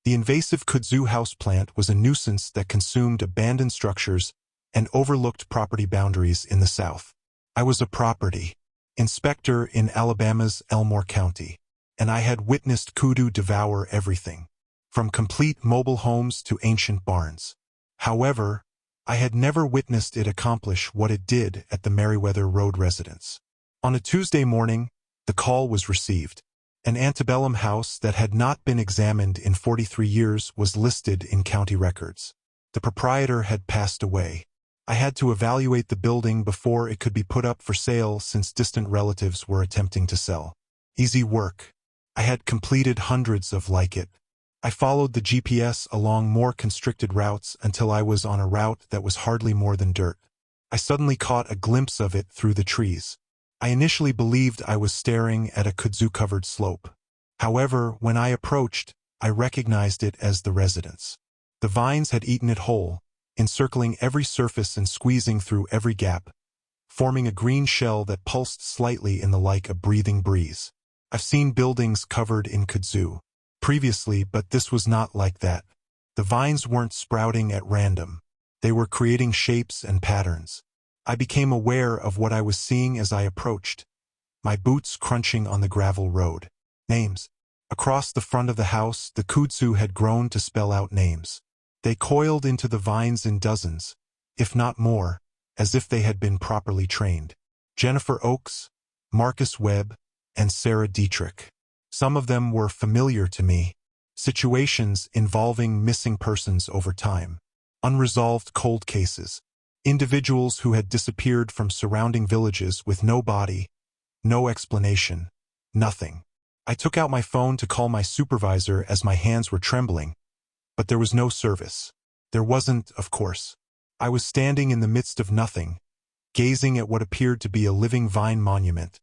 The invasive kudzu houseplant was a nuisance that consumed abandoned structures and overlooked property boundaries in the South. I was a property inspector in Alabama's Elmore County, and I had witnessed kudu devour everything, from complete mobile homes to ancient barns. However, I had never witnessed it accomplish what it did at the Meriwether Road residence. On a Tuesday morning, the call was received. An antebellum house that had not been examined in 43 years was listed in county records. The proprietor had passed away. I had to evaluate the building before it could be put up for sale since distant relatives were attempting to sell. Easy work. I had completed hundreds of like it. I followed the GPS along more constricted routes until I was on a route that was hardly more than dirt. I suddenly caught a glimpse of it through the trees. I initially believed I was staring at a kudzu-covered slope. However, when I approached, I recognized it as the residence. The vines had eaten it whole, encircling every surface and squeezing through every gap, forming a green shell that pulsed slightly in the like a breathing breeze. I've seen buildings covered in kudzu previously, but this was not like that. The vines weren't sprouting at random. They were creating shapes and patterns. I became aware of what I was seeing as I approached, my boots crunching on the gravel road. Names. Across the front of the house, the kudzu had grown to spell out names. They coiled into the vines in dozens, if not more, as if they had been properly trained. Jennifer Oakes, Marcus Webb, and Sarah Dietrich. Some of them were familiar to me. Situations involving missing persons over time. Unresolved cold cases. Individuals who had disappeared from surrounding villages with no body, no explanation, nothing. I took out my phone to call my supervisor as my hands were trembling, but there was no service. There wasn't, of course. I was standing in the midst of nothing, gazing at what appeared to be a living vine monument,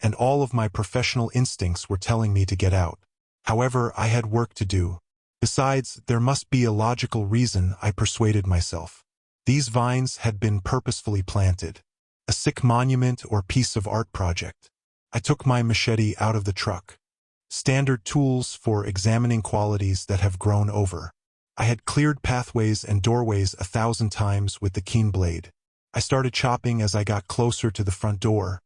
and all of my professional instincts were telling me to get out. However, I had work to do. Besides, there must be a logical reason, I persuaded myself. These vines had been purposefully planted. A sick monument or piece of art project. I took my machete out of the truck. Standard tools for examining qualities that have grown over. I had cleared pathways and doorways 1,000 times with the keen blade. I started chopping as I got closer to the front door,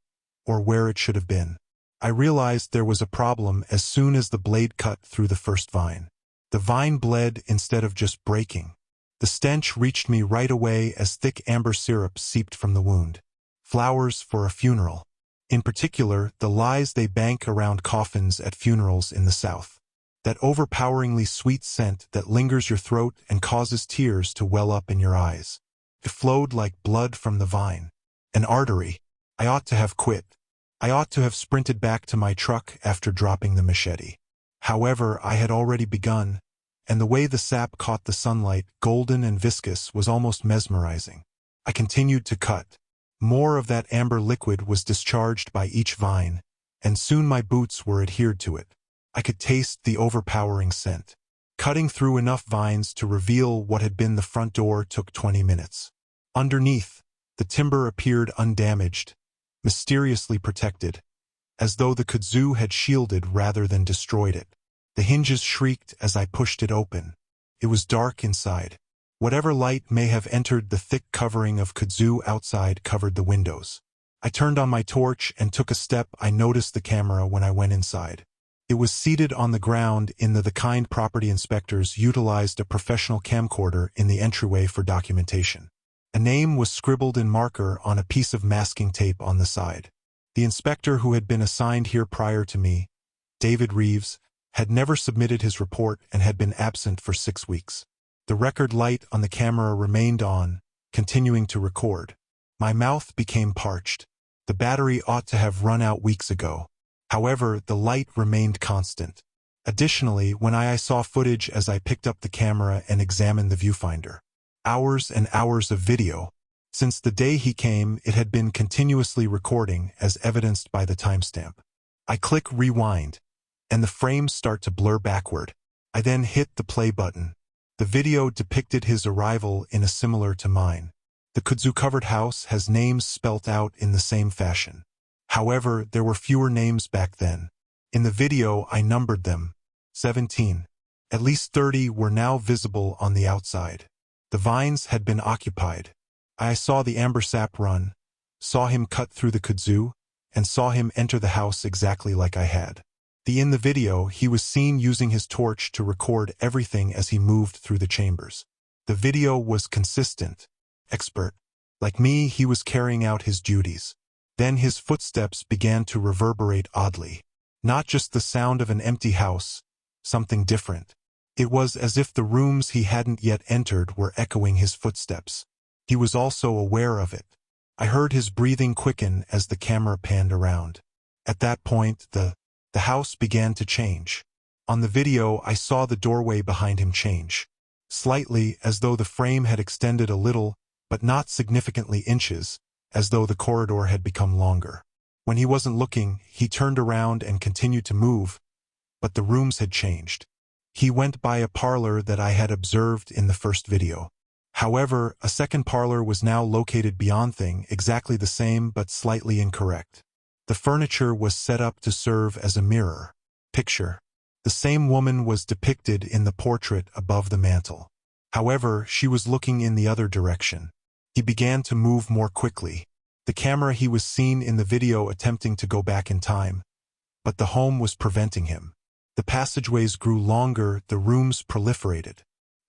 or where it should have been. I realized there was a problem as soon as the blade cut through the first vine. The vine bled instead of just breaking. The stench reached me right away as thick amber syrup seeped from the wound. Flowers for a funeral. In particular, the lies they bank around coffins at funerals in the South. That overpoweringly sweet scent that lingers your throat and causes tears to well up in your eyes. It flowed like blood from the vine. An artery. I ought to have quit. I ought to have sprinted back to my truck after dropping the machete. However, I had already begun, and the way the sap caught the sunlight, golden and viscous, was almost mesmerizing. I continued to cut. More of that amber liquid was discharged by each vine, and soon my boots were adhered to it. I could taste the overpowering scent. Cutting through enough vines to reveal what had been the front door took 20 minutes. Underneath, the timber appeared undamaged, mysteriously protected, as though the kudzu had shielded rather than destroyed it. The hinges shrieked as I pushed it open. It was dark inside. Whatever light may have entered the thick covering of kudzu outside covered the windows. I turned on my torch and took a step. I noticed the camera when I went inside. It was seated on the ground in the kind property inspectors utilized a professional camcorder in the entryway for documentation. A name was scribbled in marker on a piece of masking tape on the side. The inspector who had been assigned here prior to me, David Reeves, had never submitted his report and had been absent for 6 weeks. The record light on the camera remained on, continuing to record. My mouth became parched. The battery ought to have run out weeks ago. However, the light remained constant. Additionally, when I saw footage as I picked up the camera and examined the viewfinder. Hours and hours of video. Since the day he came, it had been continuously recording, as evidenced by the timestamp. I click rewind, and the frames start to blur backward. I then hit the play button. The video depicted his arrival in a similar to mine. The kudzu-covered house has names spelt out in the same fashion. However, there were fewer names back then. In the video, I numbered them. 17. At least 30 were now visible on the outside. The vines had been occupied. I saw the amber sap run, saw him cut through the kudzu, and saw him enter the house exactly like I had. In the video, he was seen using his torch to record everything as he moved through the chambers. The video was consistent, expert. Like me, he was carrying out his duties. Then his footsteps began to reverberate oddly. Not just the sound of an empty house, something different. It was as if the rooms he hadn't yet entered were echoing his footsteps. He was also aware of it. I heard his breathing quicken as the camera panned around. At that point, the house began to change. On the video, I saw the doorway behind him change. Slightly, as though the frame had extended a little, but not significantly inches, as though the corridor had become longer. When he wasn't looking, he turned around and continued to move, but the rooms had changed. He went by a parlor that I had observed in the first video. However, a second parlor was now located beyond thing, exactly the same but slightly incorrect. The furniture was set up to serve as a mirror. Picture. The same woman was depicted in the portrait above the mantel. However, she was looking in the other direction. He began to move more quickly. The camera he was seen in the video attempting to go back in time, but the home was preventing him. The passageways grew longer, the rooms proliferated.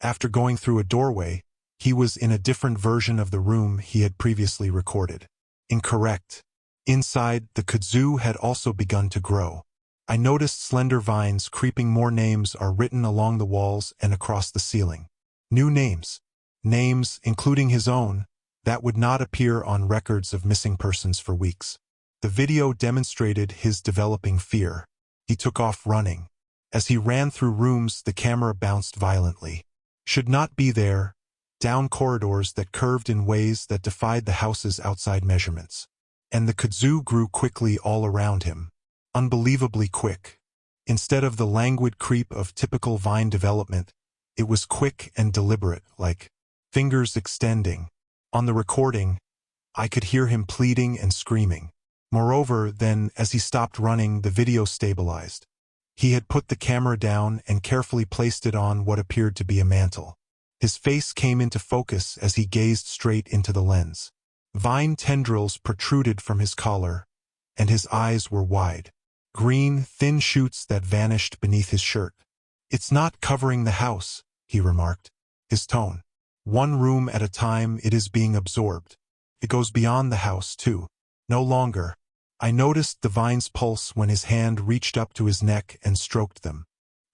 After going through a doorway, he was in a different version of the room he had previously recorded. Incorrect. Inside, the kudzu had also begun to grow. I noticed slender vines creeping. More names are written along the walls and across the ceiling. New names. Names, including his own, that would not appear on records of missing persons for weeks. The video demonstrated his developing fear. He took off running. As he ran through rooms, the camera bounced violently. Should not be there, down corridors that curved in ways that defied the house's outside measurements. And the kudzu grew quickly all around him. Unbelievably quick. Instead of the languid creep of typical vine development, it was quick and deliberate, like fingers extending. On the recording, I could hear him pleading and screaming. Moreover, then, as he stopped running, the video stabilized. He had put the camera down and carefully placed it on what appeared to be a mantle. His face came into focus as he gazed straight into the lens. Vine tendrils protruded from his collar, and his eyes were wide. Green, thin shoots that vanished beneath his shirt. "It's not covering the house," he remarked. His tone. "One room at a time, it is being absorbed. It goes beyond the house, too. No longer." I noticed the vines pulse when his hand reached up to his neck and stroked them.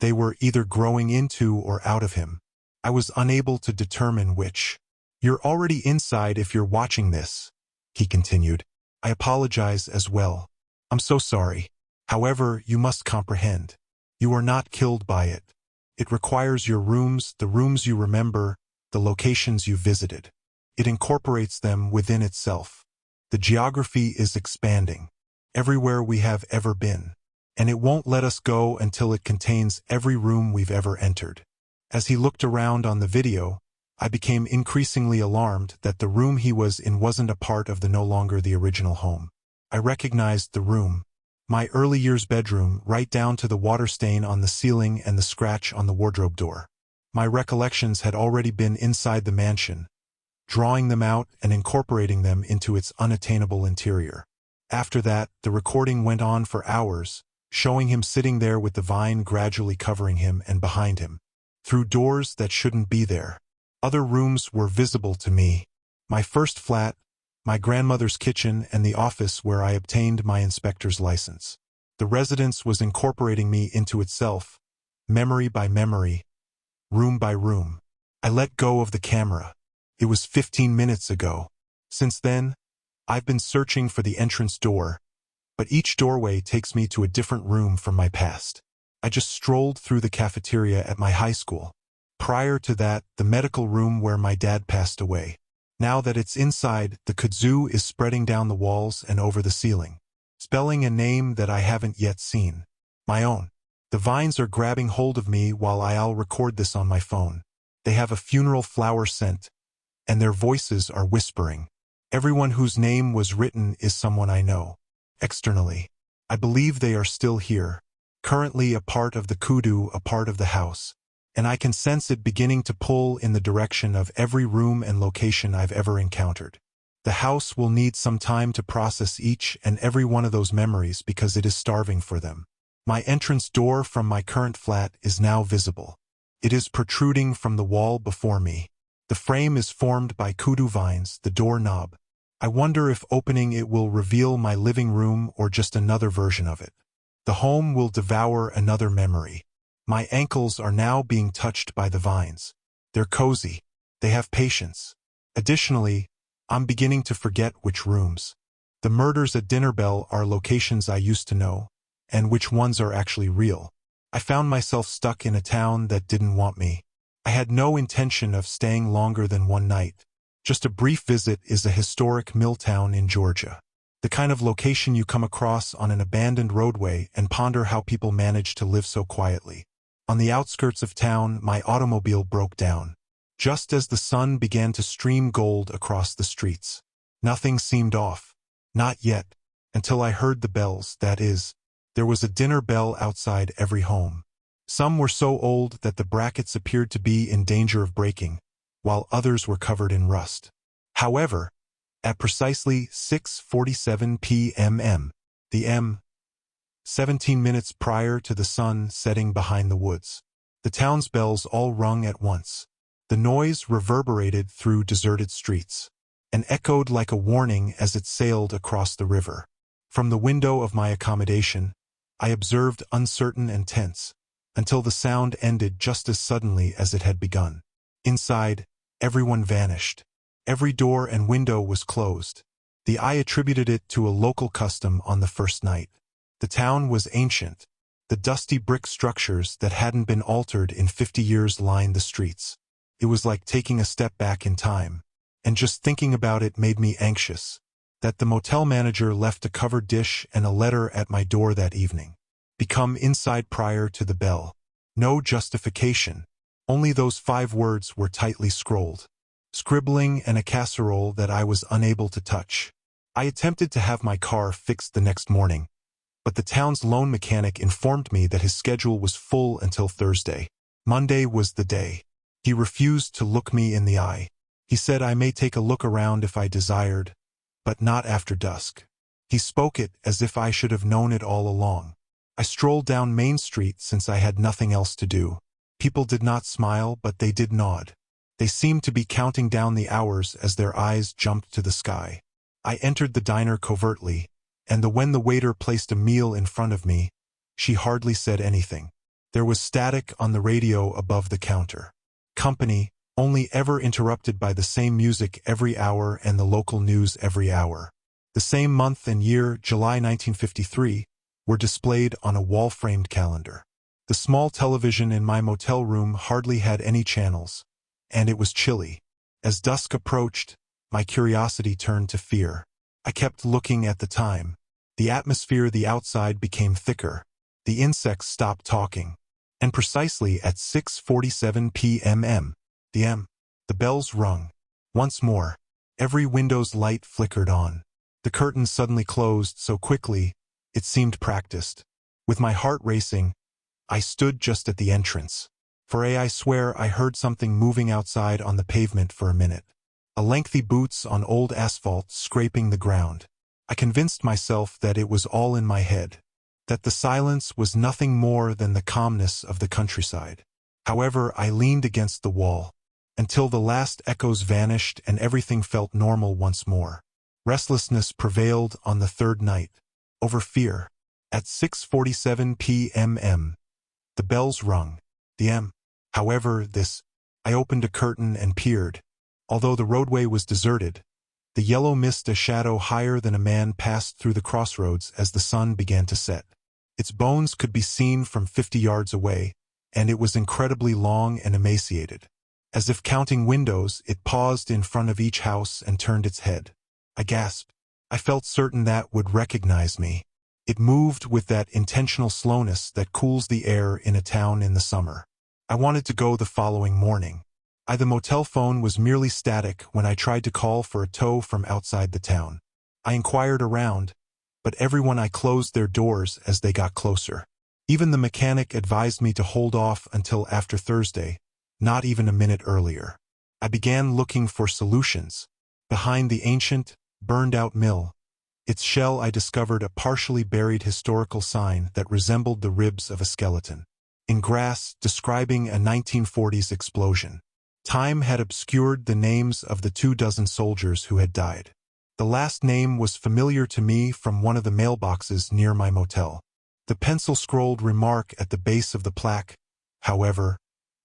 They were either growing into or out of him. I was unable to determine which. "You're already inside if you're watching this," he continued. "I apologize as well. I'm so sorry. However, you must comprehend. You are not killed by it. It requires your rooms, the rooms you remember, the locations you visited. It incorporates them within itself. The geography is expanding. Everywhere we have ever been. And it won't let us go until it contains every room we've ever entered." As he looked around on the video, I became increasingly alarmed that the room he was in wasn't a part of the no longer the original home. I recognized the room. My early years bedroom, right down to the water stain on the ceiling and the scratch on the wardrobe door. My recollections had already been inside the mansion, drawing them out and incorporating them into its unattainable interior. After that, the recording went on for hours, showing him sitting there with the vine gradually covering him and behind him, through doors that shouldn't be there. Other rooms were visible to me. My first flat, my grandmother's kitchen, and the office where I obtained my inspector's license. The residence was incorporating me into itself, memory by memory, room by room. I let go of the camera. It was 15 minutes ago. Since then, I've been searching for the entrance door, but each doorway takes me to a different room from my past. I just strolled through the cafeteria at my high school. Prior to that, the medical room where my dad passed away. Now that it's inside, the kudzu is spreading down the walls and over the ceiling, spelling a name that I haven't yet seen. My own. The vines are grabbing hold of me while I'll record this on my phone. They have a funeral flower scent, and their voices are whispering. Everyone whose name was written is someone I know. Externally, I believe they are still here, currently a part of the kudu, a part of the house. and I can sense it beginning to pull in the direction of every room and location I've ever encountered. The house will need some time to process each and every one of those memories because it is starving for them. My entrance door from my current flat is now visible. It is protruding from the wall before me. The frame is formed by kudu vines, the door knob. I wonder if opening it will reveal my living room or just another version of it. The home will devour another memory. My ankles are now being touched by the vines. They're cozy. They have patience. Additionally, I'm beginning to forget which rooms. The murders at Dinner Bell are locations I used to know, and which ones are actually real. I found myself stuck in a town that didn't want me. I had no intention of staying longer than one night. Just a brief visit is a historic mill town in Georgia. The kind of location you come across on an abandoned roadway and ponder how people manage to live so quietly. On the outskirts of town, my automobile broke down. Just as the sun began to stream gold across the streets. Nothing seemed off. Not yet. Until I heard the bells, that is. There was a dinner bell outside every home. Some were so old that the brackets appeared to be in danger of breaking, while others were covered in rust. However, at precisely 6:47 p.m., the M, 17 minutes prior to the sun setting behind the woods, the town's bells all rung at once. The noise reverberated through deserted streets, and echoed like a warning as it sailed across the river. From the window of my accommodation, I observed uncertain and tense, until the sound ended just as suddenly as it had begun. Inside, everyone vanished. Every door and window was closed. The eye attributed it to a local custom on the first night. The town was ancient. The dusty brick structures that hadn't been altered in 50 years lined the streets. It was like taking a step back in time. And just thinking about it made me anxious. That the motel manager left a covered dish and a letter at my door that evening. Become inside prior to the bell. No justification. Only those 5 words were tightly scrolled. Scribbling and a casserole that I was unable to touch. I attempted to have my car fixed the next morning, but the town's loan mechanic informed me that his schedule was full until Thursday. Monday was the day. He refused to look me in the eye. He said I may take a look around if I desired, but not after dusk. He spoke it as if I should have known it all along. I strolled down Main Street since I had nothing else to do. People did not smile, but they did nod. They seemed to be counting down the hours as their eyes jumped to the sky. I entered the diner covertly, and when the waiter placed a meal in front of me, she hardly said anything. There was static on the radio above the counter. Company, only ever interrupted by the same music every hour and the local news every hour. The same month and year, July 1953, were displayed on a wall-framed calendar. The small television in my motel room hardly had any channels, and it was chilly. As dusk approached, my curiosity turned to fear. I kept looking at the time. The atmosphere the outside became thicker. The insects stopped talking. And precisely at 6:47 p.m., the bells rung. Once more, every window's light flickered on. The curtains suddenly closed so quickly, it seemed practiced. With my heart racing, I stood just at the entrance. For I swear I heard something moving outside on the pavement for a minute. A lengthy boots on old asphalt scraping the ground. I convinced myself that it was all in my head. That the silence was nothing more than the calmness of the countryside. However, I leaned against the wall, until the last echoes vanished and everything felt normal once more. Restlessness prevailed on the third night, over fear. At 6:47 p.m., the bells rung. However, I opened a curtain and peered. Although the roadway was deserted, the yellow mist, a shadow higher than a man, passed through the crossroads as the sun began to set. Its bones could be seen from 50 yards away, and it was incredibly long and emaciated. As if counting windows, it paused in front of each house and turned its head. I gasped. I felt certain that would recognize me. It moved with that intentional slowness that cools the air in a town in the summer. I wanted to go the following morning. The motel phone was merely static when I tried to call for a tow from outside the town. I inquired around, but everyone I closed their doors as they got closer. Even the mechanic advised me to hold off until after Thursday, not even a minute earlier. I began looking for solutions. Behind the ancient, burned-out mill, its shell I discovered a partially buried historical sign that resembled the ribs of a skeleton. In grass, describing a 1940s explosion. Time had obscured the names of the 24 soldiers who had died. The last name was familiar to me from one of the mailboxes near my motel. The pencil-scrolled remark at the base of the plaque, however,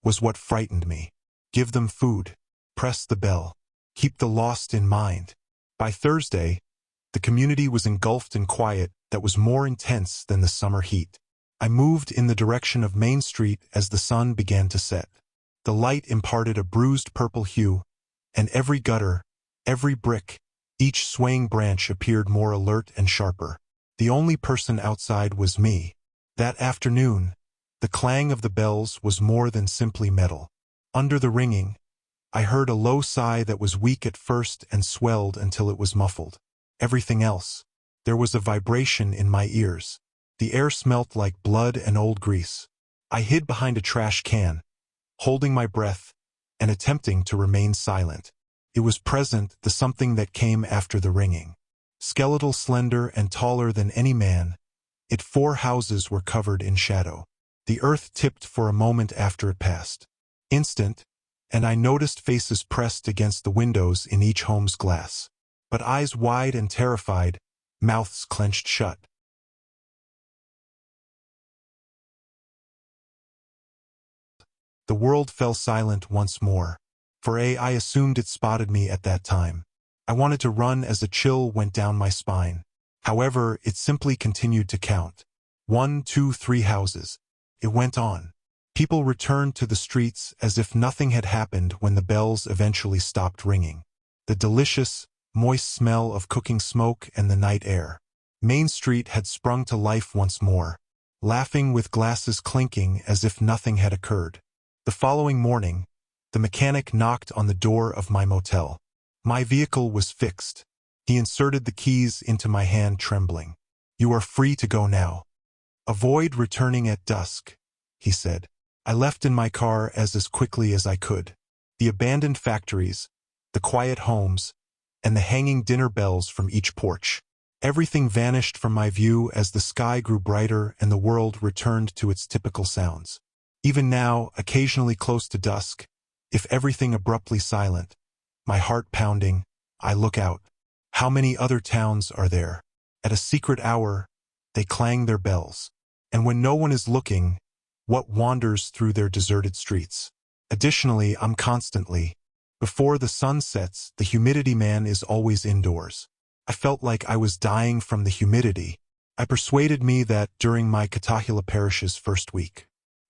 was what frightened me. Give them food. Press the bell. Keep the lost in mind. By Thursday, the community was engulfed in quiet that was more intense than the summer heat. I moved in the direction of Main Street as the sun began to set. The light imparted a bruised purple hue, and every gutter, every brick, each swaying branch appeared more alert and sharper. The only person outside was me. That afternoon, the clang of the bells was more than simply metal. Under the ringing, I heard a low sigh that was weak at first and swelled until it was muffled. Everything else. There was a vibration in my ears. The air smelt like blood and old grease. I hid behind a trash can, holding my breath and attempting to remain silent. It was present, the something that came after the ringing. Skeletal, slender, and taller than any man, its 4 houses were covered in shadow. The earth tipped for a moment after it passed. Instant, and I noticed faces pressed against the windows in each home's glass. But eyes wide and terrified, mouths clenched shut. The world fell silent once more. For I assumed it spotted me at that time. I wanted to run as a chill went down my spine. However, it simply continued to count. 1, 2, 3 houses. It went on. People returned to the streets as if nothing had happened when the bells eventually stopped ringing. The delicious, moist smell of cooking smoke and the night air. Main Street had sprung to life once more, laughing with glasses clinking as if nothing had occurred. The following morning, the mechanic knocked on the door of my motel. My vehicle was fixed. He inserted the keys into my hand, trembling. "You are free to go now. Avoid returning at dusk," he said. I left in my car as quickly as I could. The abandoned factories, the quiet homes, and the hanging dinner bells from each porch. Everything vanished from my view as the sky grew brighter and the world returned to its typical sounds. Even now, occasionally close to dusk, if everything abruptly silent, my heart pounding, I look out. How many other towns are there? At a secret hour, they clang their bells. And when no one is looking, what wanders through their deserted streets? Additionally, I'm constantly. Before the sun sets, the humidity man is always indoors. I felt like I was dying from the humidity. I persuaded me that during my Katahila Parish's first week,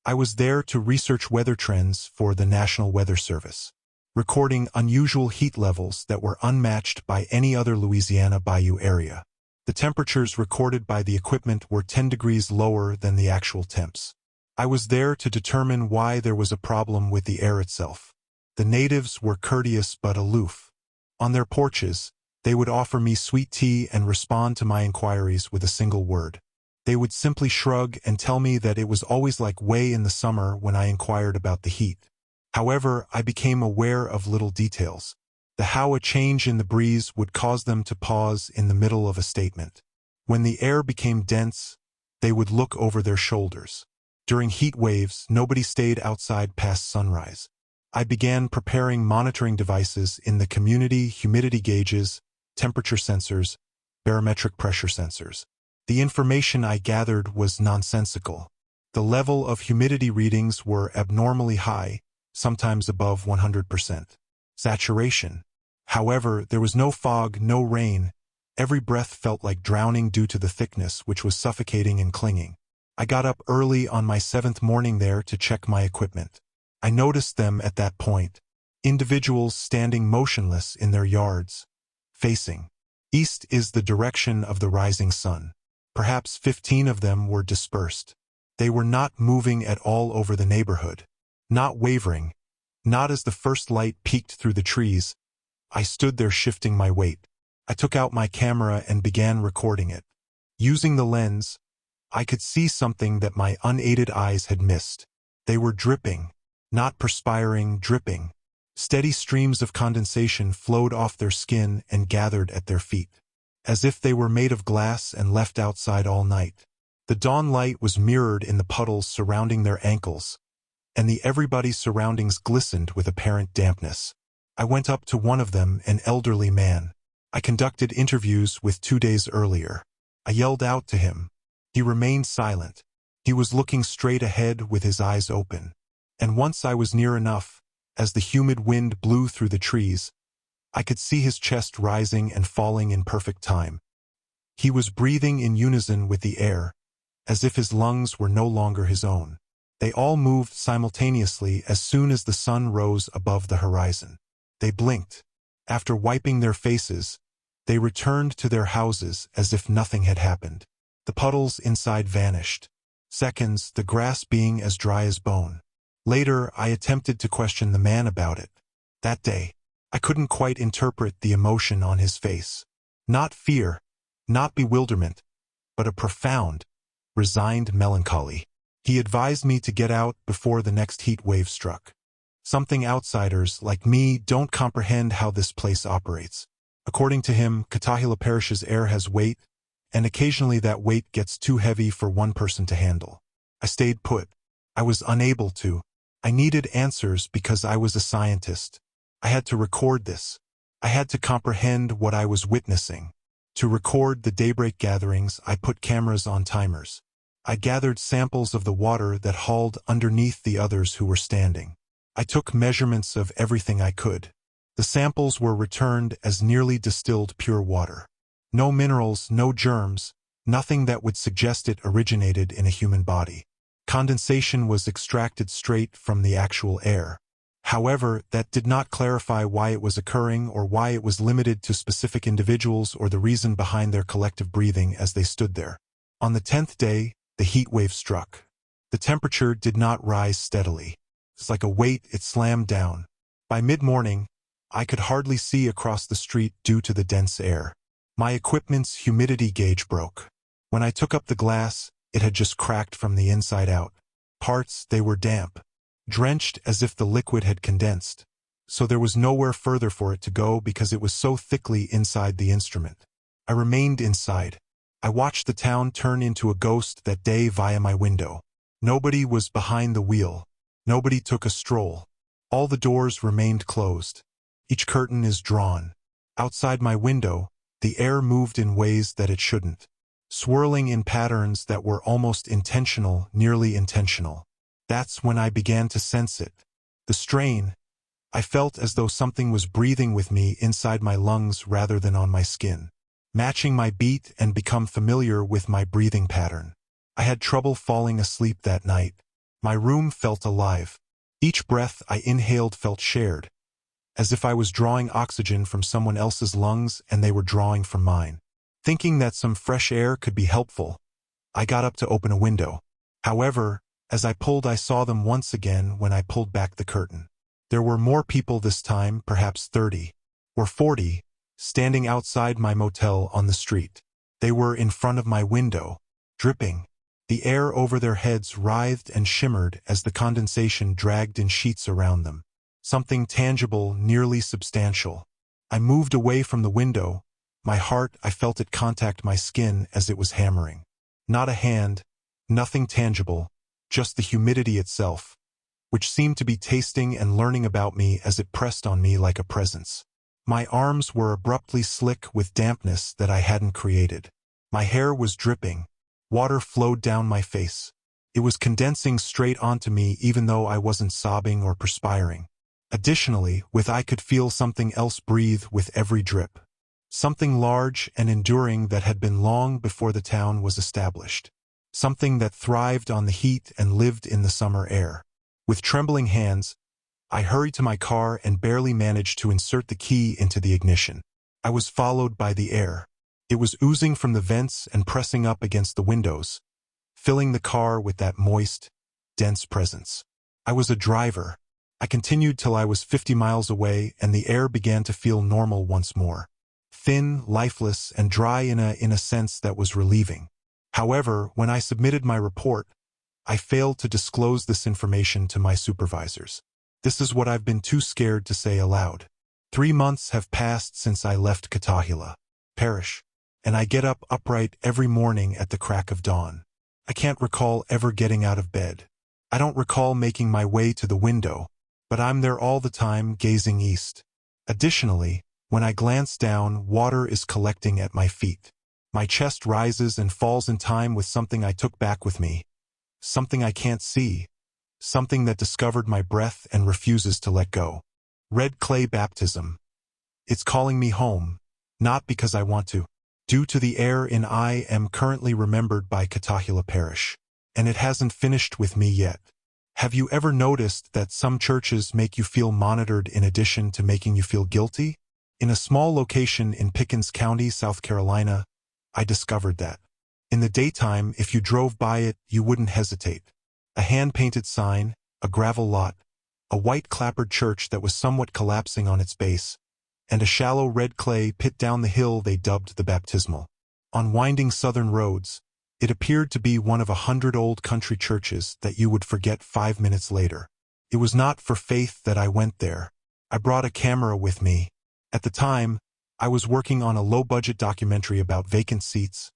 I was there to research weather trends for the National Weather Service, recording unusual heat levels that were unmatched by any other Louisiana bayou area. The temperatures recorded by the equipment were 10 degrees lower than the actual temps. I was there to determine why there was a problem with the air itself. The natives were courteous but aloof. On their porches, they would offer me sweet tea and respond to my inquiries with a single word. They would simply shrug and tell me that it was always like way in the summer when I inquired about the heat. However, I became aware of little details. How a change in the breeze would cause them to pause in the middle of a statement. When the air became dense, they would look over their shoulders. During heat waves, nobody stayed outside past sunrise. I began preparing monitoring devices in the community: humidity gauges, temperature sensors, barometric pressure sensors. The information I gathered was nonsensical. The level of humidity readings were abnormally high, sometimes above 100% saturation. However, there was no fog, no rain. Every breath felt like drowning due to the thickness, which was suffocating and clinging. I got up early on my 7th morning there to check my equipment. I noticed them at that point. Individuals standing motionless in their yards, facing east is the direction of the rising sun. Perhaps 15 of them were dispersed. They were not moving at all over the neighborhood. Not wavering. Not as the first light peeked through the trees. I stood there shifting my weight. I took out my camera and began recording it. Using the lens, I could see something that my unaided eyes had missed. They were dripping, not perspiring, dripping. Steady streams of condensation flowed off their skin and gathered at their feet, as if they were made of glass and left outside all night. The dawn light was mirrored in the puddles surrounding their ankles, and the everybody's surroundings glistened with apparent dampness. I went up to one of them, an elderly man. I conducted interviews with 2 days earlier. I yelled out to him. He remained silent. He was looking straight ahead with his eyes open. And once I was near enough, as the humid wind blew through the trees, I could see his chest rising and falling in perfect time. He was breathing in unison with the air, as if his lungs were no longer his own. They all moved simultaneously as soon as the sun rose above the horizon. They blinked. After wiping their faces, they returned to their houses as if nothing had happened. The puddles inside vanished. Seconds, the grass being as dry as bone. Later, I attempted to question the man about it. That day, I couldn't quite interpret the emotion on his face. Not fear, not bewilderment, but a profound, resigned melancholy. He advised me to get out before the next heat wave struck. Something outsiders, like me, don't comprehend how this place operates. According to him, Katahila Parish's air has weight, and occasionally that weight gets too heavy for one person to handle. I stayed put. I was unable to. I needed answers because I was a scientist. I had to record this. I had to comprehend what I was witnessing. To record the daybreak gatherings, I put cameras on timers. I gathered samples of the water that hauled underneath the others who were standing. I took measurements of everything I could. The samples were returned as nearly distilled pure water. No minerals, no germs, nothing that would suggest it originated in a human body. Condensation was extracted straight from the actual air. However, that did not clarify why it was occurring or why it was limited to specific individuals or the reason behind their collective breathing as they stood there. On the 10th day, the heat wave struck. The temperature did not rise steadily. It's like a weight, it slammed down. By mid-morning, I could hardly see across the street due to the dense air. My equipment's humidity gauge broke. When I took up the glass, it had just cracked from the inside out. Parts, they were damp, drenched as if the liquid had condensed. So there was nowhere further for it to go because it was so thickly inside the instrument. I remained inside. I watched the town turn into a ghost that day via my window. Nobody was behind the wheel. Nobody took a stroll. All the doors remained closed. Each curtain is drawn. Outside my window, the air moved in ways that it shouldn't, swirling in patterns that were almost intentional, nearly intentional. That's when I began to sense it. The strain. I felt as though something was breathing with me inside my lungs rather than on my skin, matching my beat and become familiar with my breathing pattern. I had trouble falling asleep that night. My room felt alive. Each breath I inhaled felt shared, as if I was drawing oxygen from someone else's lungs and they were drawing from mine. Thinking that some fresh air could be helpful, I got up to open a window. However, as I pulled, I saw them once again when I pulled back the curtain. There were more people this time, perhaps 30 or 40, standing outside my motel on the street. They were in front of my window, dripping. The air over their heads writhed and shimmered as the condensation dragged in sheets around them. Something tangible, nearly substantial. I moved away from the window. My heart, I felt it contact my skin as it was hammering. Not a hand, nothing tangible, just the humidity itself, which seemed to be tasting and learning about me as it pressed on me like a presence. My arms were abruptly slick with dampness that I hadn't created. My hair was dripping. Water flowed down my face. It was condensing straight onto me even though I wasn't sobbing or perspiring. Additionally, I could feel something else breathe with every drip. Something large and enduring that had been long before the town was established. Something that thrived on the heat and lived in the summer air. With trembling hands, I hurried to my car and barely managed to insert the key into the ignition. I was followed by the air. It was oozing from the vents and pressing up against the windows, filling the car with that moist, dense presence. I was a driver. I continued till I was 50 miles away and the air began to feel normal once more. Thin, lifeless, and dry in a sense that was relieving. However, when I submitted my report, I failed to disclose this information to my supervisors. This is what I've been too scared to say aloud. 3 months have passed since I left Katahila Parish, and I get up upright every morning at the crack of dawn. I can't recall ever getting out of bed. I don't recall making my way to the window, but I'm there all the time gazing east. Additionally, when I glance down, water is collecting at my feet. My chest rises and falls in time with something I took back with me. Something I can't see. Something that discovered my breath and refuses to let go. Red clay baptism. It's calling me home, not because I want to. Due to the air in I am currently remembered by Katahila Parish, and it hasn't finished with me yet. Have you ever noticed that some churches make you feel monitored in addition to making you feel guilty? In a small location in Pickens County, South Carolina, I discovered that. In the daytime, if you drove by it, you wouldn't hesitate. A hand-painted sign, a gravel lot, a white clapboard church that was somewhat collapsing on its base, and a shallow red clay pit down the hill they dubbed the baptismal. On winding southern roads, it appeared to be one of 100 old country churches that you would forget 5 minutes later. It was not for faith that I went there. I brought a camera with me. At the time, I was working on a low-budget documentary about vacant seats,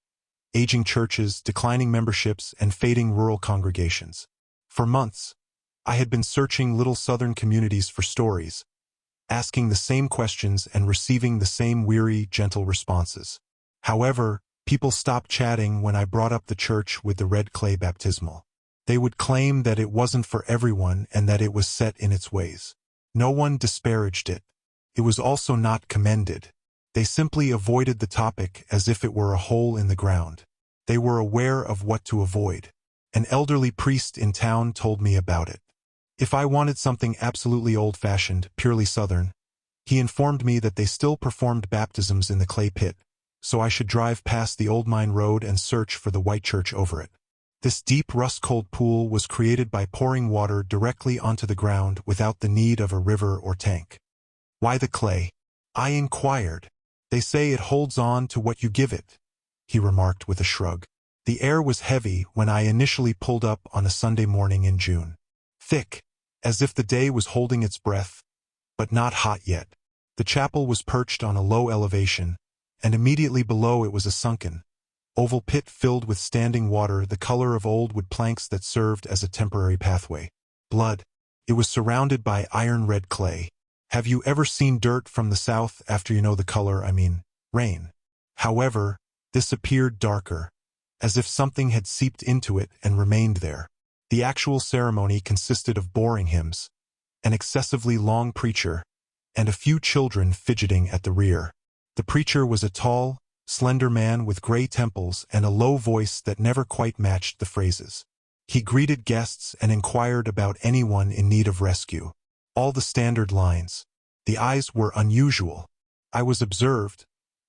aging churches, declining memberships, and fading rural congregations. For months, I had been searching little southern communities for stories, asking the same questions and receiving the same weary, gentle responses. However, people stopped chatting when I brought up the church with the red clay baptismal. They would claim that it wasn't for everyone and that it was set in its ways. No one disparaged it. It was also not commended. They simply avoided the topic as if it were a hole in the ground. They were aware of what to avoid. An elderly priest in town told me about it. If I wanted something absolutely old-fashioned, purely southern, he informed me that they still performed baptisms in the clay pit, so I should drive past the old mine road and search for the white church over it. This deep rust-cold pool was created by pouring water directly onto the ground without the need of a river or tank. Why the clay? I inquired. They say it holds on to what you give it, he remarked with a shrug. The air was heavy when I initially pulled up on a Sunday morning in June. Thick, as if the day was holding its breath, but not hot yet. The chapel was perched on a low elevation, and immediately below it was a sunken, oval pit filled with standing water the color of old wood planks that served as a temporary pathway. Blood. It was surrounded by iron-red clay. Have you ever seen dirt from the south after you know the color, rain? However, this appeared darker, as if something had seeped into it and remained there. The actual ceremony consisted of boring hymns, an excessively long preacher, and a few children fidgeting at the rear. The preacher was a tall, slender man with gray temples and a low voice that never quite matched the phrases. He greeted guests and inquired about anyone in need of rescue. All the standard lines. The eyes were unusual. I was observed,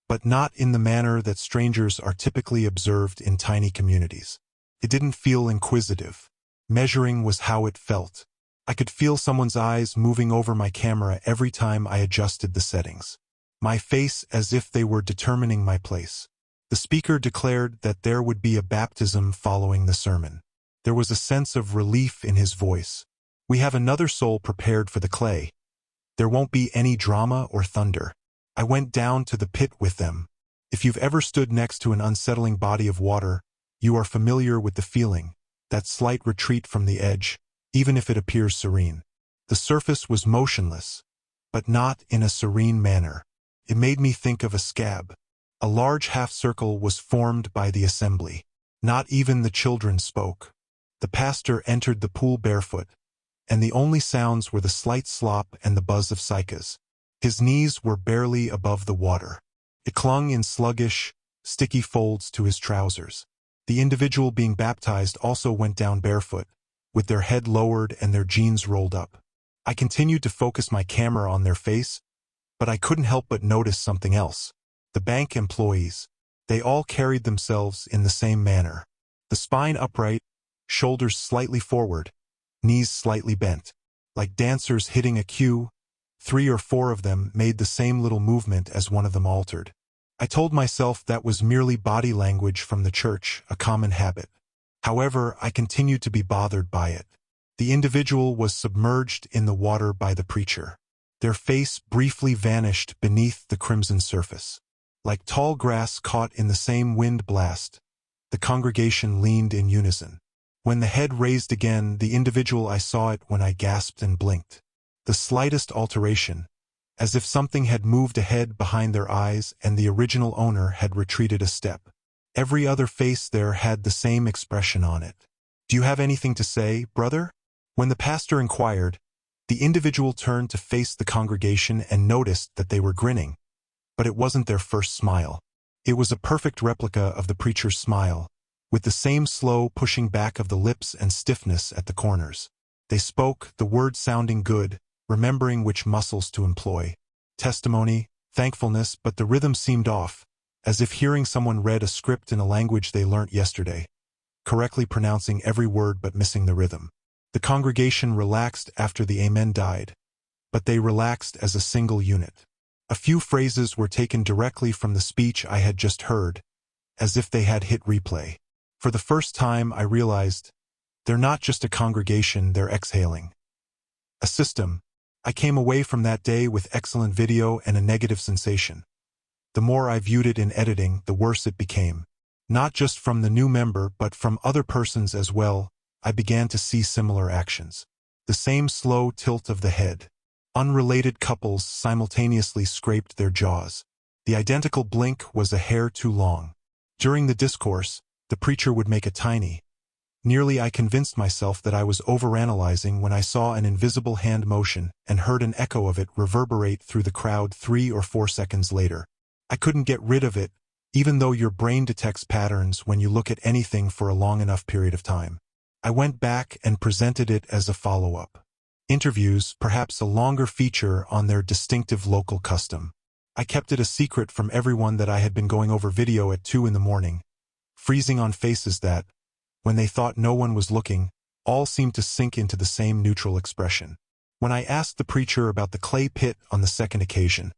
but not in the manner that strangers are typically observed in tiny communities. It didn't feel inquisitive. Measuring was how it felt. I could feel someone's eyes moving over my camera every time I adjusted the settings. My face as if they were determining my place. The speaker declared that there would be a baptism following the sermon. There was a sense of relief in his voice. We have another soul prepared for the clay. There won't be any drama or thunder. I went down to the pit with them. If you've ever stood next to an unsettling body of water, you are familiar with the feeling, that slight retreat from the edge, even if it appears serene. The surface was motionless, but not in a serene manner. It made me think of a scab. A large half-circle was formed by the assembly. Not even the children spoke. The pastor entered the pool barefoot, and the only sounds were the slight slop and the buzz of cicadas. His knees were barely above the water. It clung in sluggish, sticky folds to his trousers. The individual being baptized also went down barefoot, with their head lowered and their jeans rolled up. I continued to focus my camera on their face, but I couldn't help but notice something else. The bank employees. They all carried themselves in the same manner. The spine upright, shoulders slightly forward, knees slightly bent. Like dancers hitting a cue, 3 or 4 of them made the same little movement as one of them altered. I told myself that was merely body language from the church, a common habit. However, I continued to be bothered by it. The individual was submerged in the water by the preacher. Their face briefly vanished beneath the crimson surface. Like tall grass caught in the same wind blast, the congregation leaned in unison. When the head raised again, the individual I saw it when I gasped and blinked. The slightest alteration, as if something had moved ahead behind their eyes and the original owner had retreated a step. Every other face there had the same expression on it. "Do you have anything to say, brother?" When the pastor inquired, the individual turned to face the congregation and noticed that they were grinning. But it wasn't their first smile. It was a perfect replica of the preacher's smile, with the same slow pushing back of the lips and stiffness at the corners. They spoke, the words sounding good, remembering which muscles to employ. Testimony, thankfulness, but the rhythm seemed off, as if hearing someone read a script in a language they learnt yesterday, correctly pronouncing every word but missing the rhythm. The congregation relaxed after the amen died, but they relaxed as a single unit. A few phrases were taken directly from the speech I had just heard, as if they had hit replay. For the first time I realized, they're not just a congregation, they're exhaling. A system. I came away from that day with excellent video and a negative sensation. The more I viewed it in editing, the worse it became. Not just from the new member, but from other persons as well, I began to see similar actions. The same slow tilt of the head. Unrelated couples simultaneously scraped their jaws. The identical blink was a hair too long. During the discourse, the preacher would make a tiny. Nearly I convinced myself that I was overanalyzing when I saw an invisible hand motion and heard an echo of it reverberate through the crowd 3 or 4 seconds later. I couldn't get rid of it, even though your brain detects patterns when you look at anything for a long enough period of time. I went back and presented it as a follow-up. Interviews, perhaps a longer feature on their distinctive local custom. I kept it a secret from everyone that I had been going over video at 2 in the morning, freezing on faces that, when they thought no one was looking, all seemed to sink into the same neutral expression. When I asked the preacher about the clay pit on the second occasion,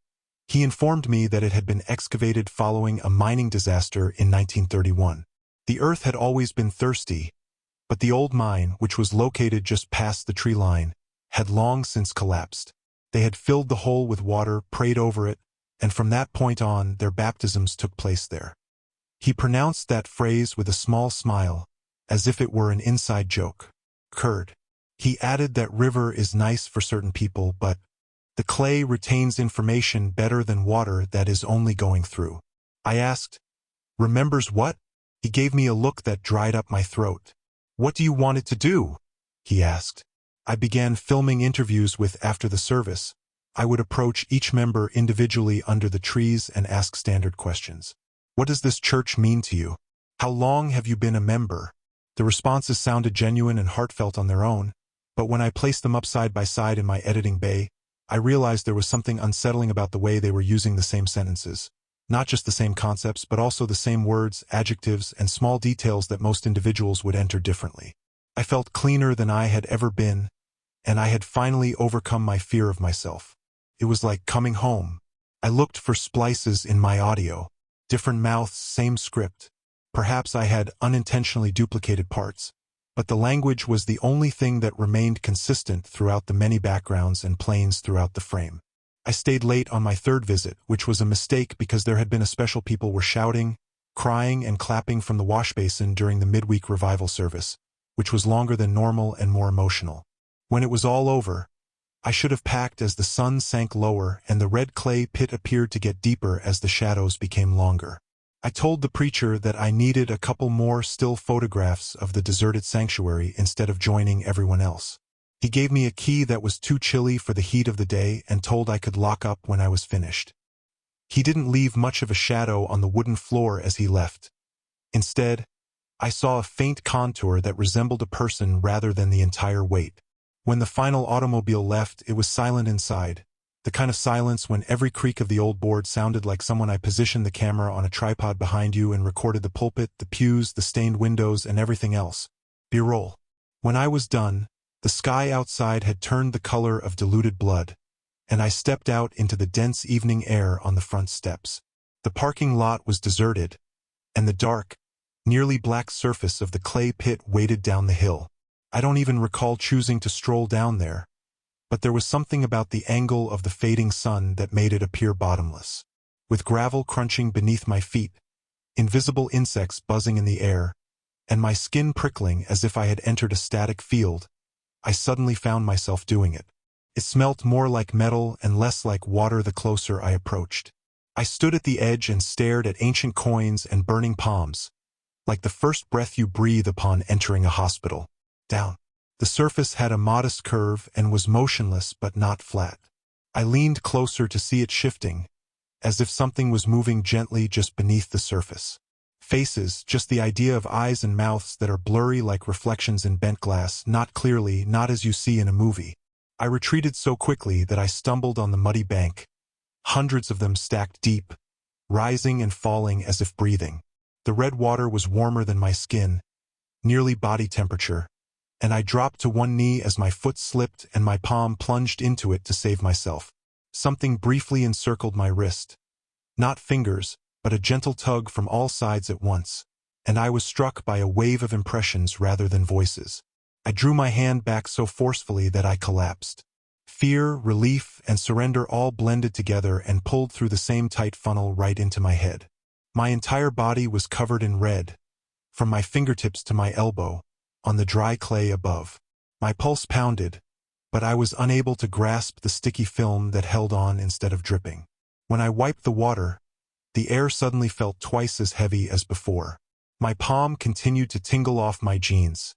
he informed me that it had been excavated following a mining disaster in 1931. The earth had always been thirsty, but the old mine, which was located just past the tree line, had long since collapsed. They had filled the hole with water, prayed over it, and from that point on, their baptisms took place there. He pronounced that phrase with a small smile, as if it were an inside joke. Curd. He added that river is nice for certain people, but the clay retains information better than water that is only going through. I asked, "Remembers what?" He gave me a look that dried up my throat. "What do you want it to do?" he asked. I began filming interviews with after the service. I would approach each member individually under the trees and ask standard questions. "What does this church mean to you? How long have you been a member?" The responses sounded genuine and heartfelt on their own, but when I placed them up side by side in my editing bay, I realized there was something unsettling about the way they were using the same sentences. Not just the same concepts, but also the same words, adjectives, and small details that most individuals would enter differently. I felt cleaner than I had ever been, and I had finally overcome my fear of myself. It was like coming home. I looked for splices in my audio. Different mouths, same script. Perhaps I had unintentionally duplicated parts, but the language was the only thing that remained consistent throughout the many backgrounds and planes throughout the frame. I stayed late on my third visit, which was a mistake because there had been a special people were shouting, crying, and clapping from the wash basin during the midweek revival service, which was longer than normal and more emotional. When it was all over, I should have packed as the sun sank lower and the red clay pit appeared to get deeper as the shadows became longer. I told the preacher that I needed a couple more still photographs of the deserted sanctuary instead of joining everyone else. He gave me a key that was too chilly for the heat of the day and told I could lock up when I was finished. He didn't leave much of a shadow on the wooden floor as he left. Instead, I saw a faint contour that resembled a person rather than the entire weight. When the final automobile left, it was silent inside. The kind of silence when every creak of the old board sounded like someone. I positioned the camera on a tripod behind you and recorded the pulpit, the pews, the stained windows, and everything else. B-roll. When I was done, the sky outside had turned the color of diluted blood, and I stepped out into the dense evening air on the front steps. The parking lot was deserted, and the dark, nearly black surface of the clay pit weighted down the hill. I don't even recall choosing to stroll down there, but there was something about the angle of the fading sun that made it appear bottomless. With gravel crunching beneath my feet, invisible insects buzzing in the air, and my skin prickling as if I had entered a static field, I suddenly found myself doing it. It smelt more like metal and less like water the closer I approached. I stood at the edge and stared at ancient coins and burning palms, like the first breath you breathe upon entering a hospital. Down. The surface had a modest curve and was motionless but not flat. I leaned closer to see it shifting, as if something was moving gently just beneath the surface. Faces, just the idea of eyes and mouths that are blurry like reflections in bent glass, not clearly, not as you see in a movie. I retreated so quickly that I stumbled on the muddy bank, hundreds of them stacked deep, rising and falling as if breathing. The red water was warmer than my skin, nearly body temperature, and I dropped to one knee as my foot slipped and my palm plunged into it to save myself. Something briefly encircled my wrist. Not fingers, but a gentle tug from all sides at once, and I was struck by a wave of impressions rather than voices. I drew my hand back so forcefully that I collapsed. Fear, relief, and surrender all blended together and pulled through the same tight funnel right into my head. My entire body was covered in red, from my fingertips to my elbow, on the dry clay above. My pulse pounded, but I was unable to grasp the sticky film that held on instead of dripping. When I wiped the water, the air suddenly felt twice as heavy as before. My palm continued to tingle off my jeans.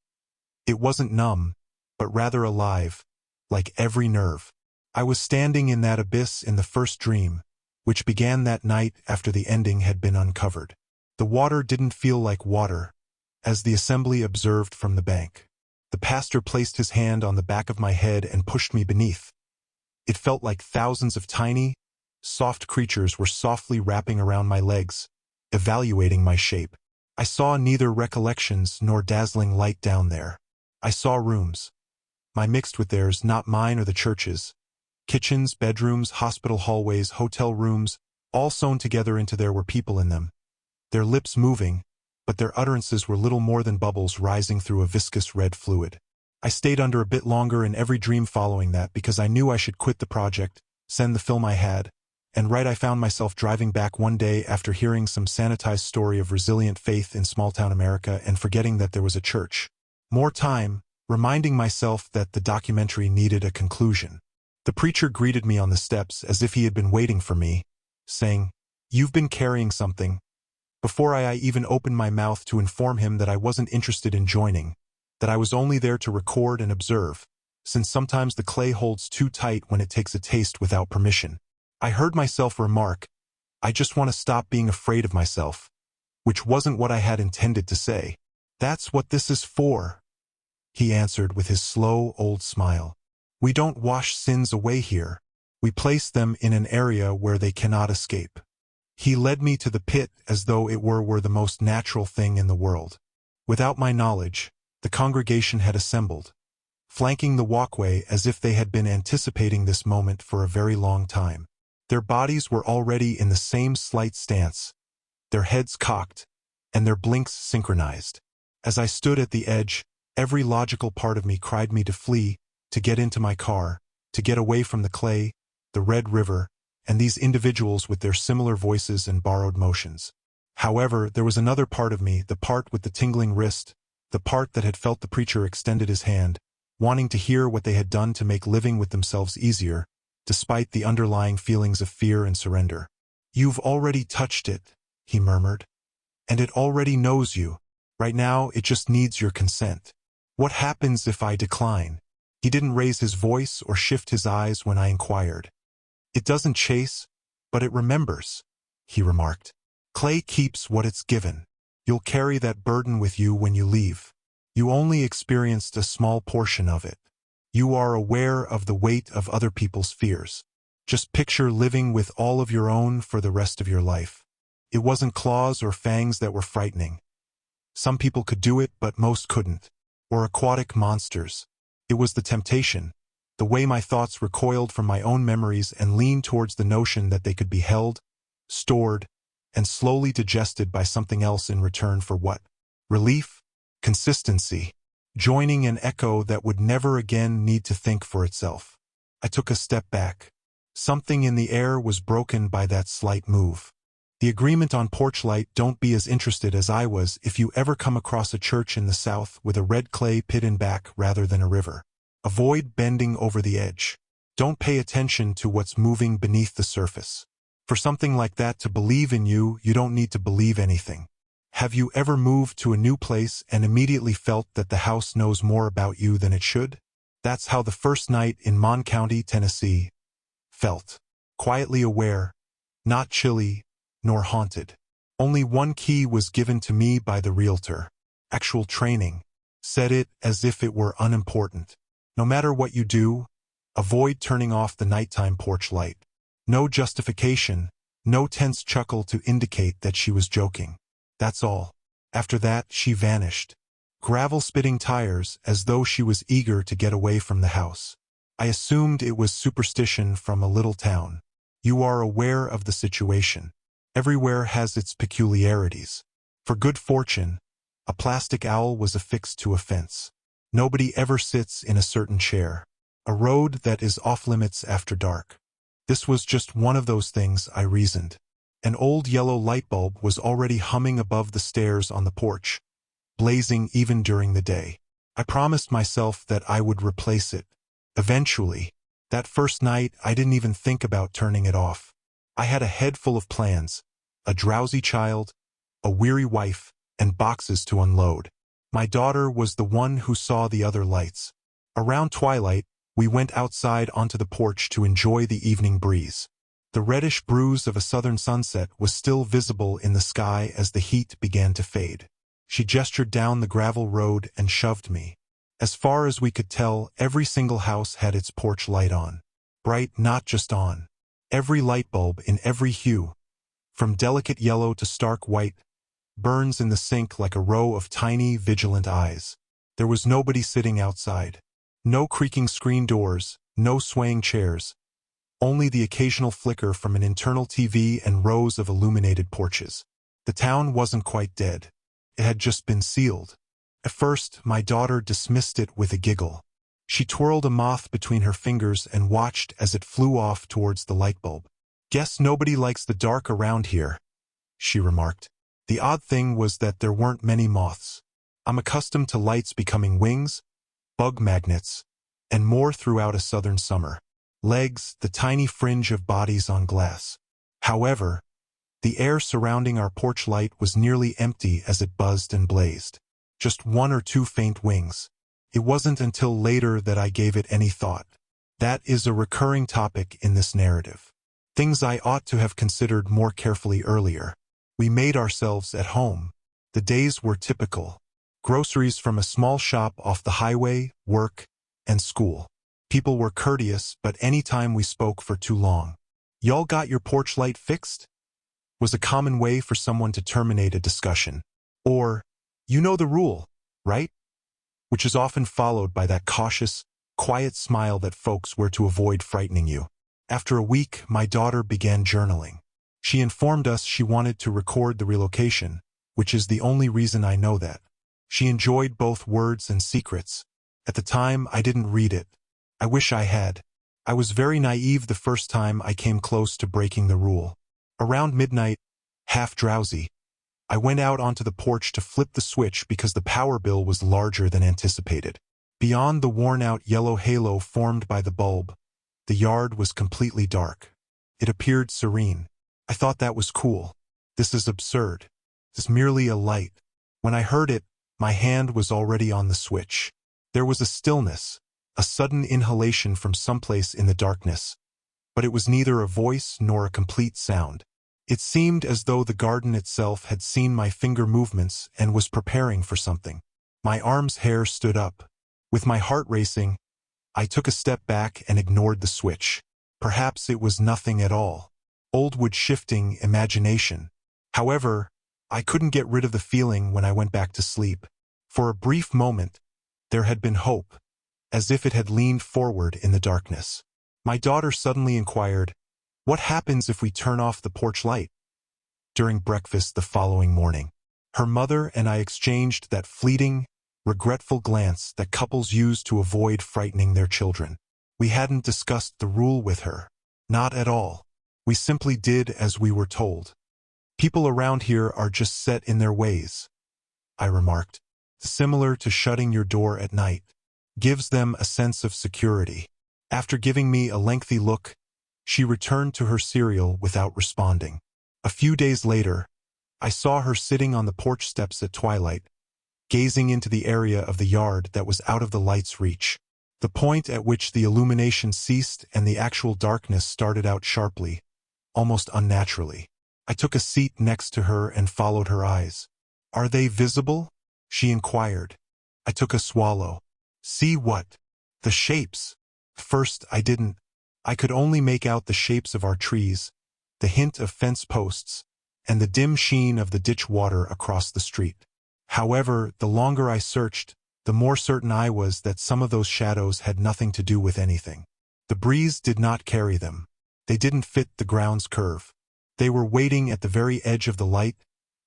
It wasn't numb, but rather alive, like every nerve. I was standing in that abyss in the first dream, which began that night after the ending had been uncovered. The water didn't feel like water, as the assembly observed from the bank. The pastor placed his hand on the back of my head and pushed me beneath. It felt like thousands of tiny, soft creatures were softly wrapping around my legs, evaluating my shape. I saw neither recollections nor dazzling light down there. I saw rooms. My mixed with theirs, not mine or the church's. Kitchens, bedrooms, hospital hallways, hotel rooms, all sewn together into there were people in them. Their lips moving, but their utterances were little more than bubbles rising through a viscous red fluid. I stayed under a bit longer in every dream following that because I knew I should quit the project, send the film I had, and I found myself driving back one day after hearing some sanitized story of resilient faith in small-town America and forgetting that there was a church. More time, reminding myself that the documentary needed a conclusion. The preacher greeted me on the steps as if he had been waiting for me, saying, "You've been carrying something," before I even opened my mouth to inform him that I wasn't interested in joining, that I was only there to record and observe, since sometimes the clay holds too tight when it takes a taste without permission. I heard myself remark, "I just want to stop being afraid of myself," which wasn't what I had intended to say. "That's what this is for," he answered with his slow, old smile. "We don't wash sins away here. We place them in an area where they cannot escape." He led me to the pit as though it were the most natural thing in the world. Without my knowledge, the congregation had assembled, flanking the walkway as if they had been anticipating this moment for a very long time. Their bodies were already in the same slight stance, their heads cocked, and their blinks synchronized. As I stood at the edge, every logical part of me cried me to flee, to get into my car, to get away from the clay, the red river, and these individuals with their similar voices and borrowed motions. However, there was another part of me, the part with the tingling wrist, the part that had felt the preacher extended his hand, wanting to hear what they had done to make living with themselves easier, despite the underlying feelings of fear and surrender. "You've already touched it," he murmured, "and it already knows you. Right now, it just needs your consent. What happens if I decline?" He didn't raise his voice or shift his eyes when I inquired. "It doesn't chase, but it remembers," he remarked. "Clay keeps what it's given. You'll carry that burden with you when you leave. You only experienced a small portion of it. You are aware of the weight of other people's fears. Just picture living with all of your own for the rest of your life. It wasn't claws or fangs that were frightening. Some people could do it, but most couldn't. Or aquatic monsters. It was the temptation, the way my thoughts recoiled from my own memories and leaned towards the notion that they could be held, stored, and slowly digested by something else in return for what? Relief? Consistency. Joining an echo that would never again need to think for itself. I took a step back. Something in the air was broken by that slight move. The agreement on porch light. Don't be as interested as I was if you ever come across a church in the south with a red clay pit in back rather than a river. Avoid bending over the edge. Don't pay attention to what's moving beneath the surface. For something like that to believe in you, you don't need to believe anything. Have you ever moved to a new place and immediately felt that the house knows more about you than it should? That's how the first night in Mon County, Tennessee, felt. Quietly aware, not chilly, nor haunted. Only one key was given to me by the realtor. Actual training. Said it as if it were unimportant. No matter what you do, avoid turning off the nighttime porch light. No justification, no tense chuckle to indicate that she was joking. That's all. After that, she vanished. Gravel-spitting tires, as though she was eager to get away from the house. I assumed it was superstition from a little town. You are aware of the situation. Everywhere has its peculiarities. For good fortune, a plastic owl was affixed to a fence. Nobody ever sits in a certain chair. A road that is off-limits after dark. This was just one of those things, I reasoned. An old yellow light bulb was already humming above the stairs on the porch, blazing even during the day. I promised myself that I would replace it. Eventually. That first night, I didn't even think about turning it off. I had a head full of plans, a drowsy child, a weary wife, and boxes to unload. My daughter was the one who saw the other lights. Around twilight, we went outside onto the porch to enjoy the evening breeze. The reddish bruise of a southern sunset was still visible in the sky as the heat began to fade. She gestured down the gravel road and shoved me. As far as we could tell, every single house had its porch light on. Bright, not just on. Every light bulb in every hue, from delicate yellow to stark white, burns in the sink like a row of tiny, vigilant eyes. There was nobody sitting outside. No creaking screen doors, no swaying chairs. Only the occasional flicker from an internal TV and rows of illuminated porches. The town wasn't quite dead. It had just been sealed. At first, my daughter dismissed it with a giggle. She twirled a moth between her fingers and watched as it flew off towards the light bulb. "Guess nobody likes the dark around here," she remarked. The odd thing was that there weren't many moths. I'm accustomed to lights becoming wings, bug magnets, and more throughout a southern summer. Legs, the tiny fringe of bodies on glass. However, the air surrounding our porch light was nearly empty as it buzzed and blazed. Just one or two faint wings. It wasn't until later that I gave it any thought. That is a recurring topic in this narrative. Things I ought to have considered more carefully earlier. We made ourselves at home. The days were typical. Groceries from a small shop off the highway, work, and school. People were courteous, but any time we spoke for too long. "Y'all got your porch light fixed?" was a common way for someone to terminate a discussion. Or, "You know the rule, right?" which is often followed by that cautious, quiet smile that folks wear to avoid frightening you. After a week, my daughter began journaling. She informed us she wanted to record the relocation, which is the only reason I know that. She enjoyed both words and secrets. At the time, I didn't read it. I wish I had. I was very naive the first time I came close to breaking the rule. Around midnight, half drowsy, I went out onto the porch to flip the switch because the power bill was larger than anticipated. Beyond the worn-out yellow halo formed by the bulb, the yard was completely dark. It appeared serene. I thought that was cool. This is absurd. It's merely a light. When I heard it, my hand was already on the switch. There was a stillness, a sudden inhalation from someplace in the darkness. But it was neither a voice nor a complete sound. It seemed as though the garden itself had seen my finger movements and was preparing for something. My arm's hair stood up. With my heart racing, I took a step back and ignored the switch. Perhaps it was nothing at all. Old wood-shifting imagination. However, I couldn't get rid of the feeling when I went back to sleep. For a brief moment, there had been hope, as if it had leaned forward in the darkness. My daughter suddenly inquired, "What happens if we turn off the porch light?" during breakfast the following morning. Her mother and I exchanged that fleeting, regretful glance that couples use to avoid frightening their children. We hadn't discussed the rule with her. Not at all. We simply did as we were told. People around here are just set in their ways, I remarked. Similar to shutting your door at night. Gives them a sense of security. After giving me a lengthy look, she returned to her cereal without responding. A few days later, I saw her sitting on the porch steps at twilight, gazing into the area of the yard that was out of the light's reach. The point at which the illumination ceased and the actual darkness started out sharply, almost unnaturally. I took a seat next to her and followed her eyes. "Are they visible?" she inquired. I took a swallow. "See what?" "The shapes." First, I didn't. I could only make out the shapes of our trees, the hint of fence posts, and the dim sheen of the ditch water across the street. However, the longer I searched, the more certain I was that some of those shadows had nothing to do with anything. The breeze did not carry them. They didn't fit the ground's curve. They were waiting at the very edge of the light,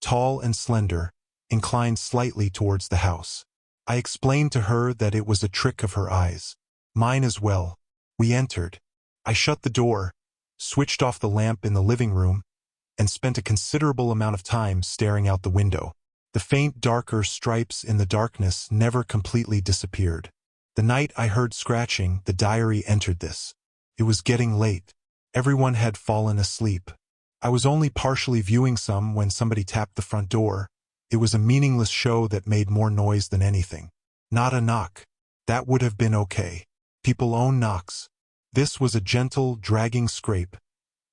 tall and slender, inclined slightly towards the house. I explained to her that it was a trick of her eyes. Mine as well. We entered. I shut the door, switched off the lamp in the living room, and spent a considerable amount of time staring out the window. The faint darker stripes in the darkness never completely disappeared. The night I heard scratching, the diary entered this. It was getting late. Everyone had fallen asleep. I was only partially viewing some when somebody tapped the front door. It was a meaningless show that made more noise than anything. Not a knock. That would have been okay. People own knocks. This was a gentle, dragging scrape,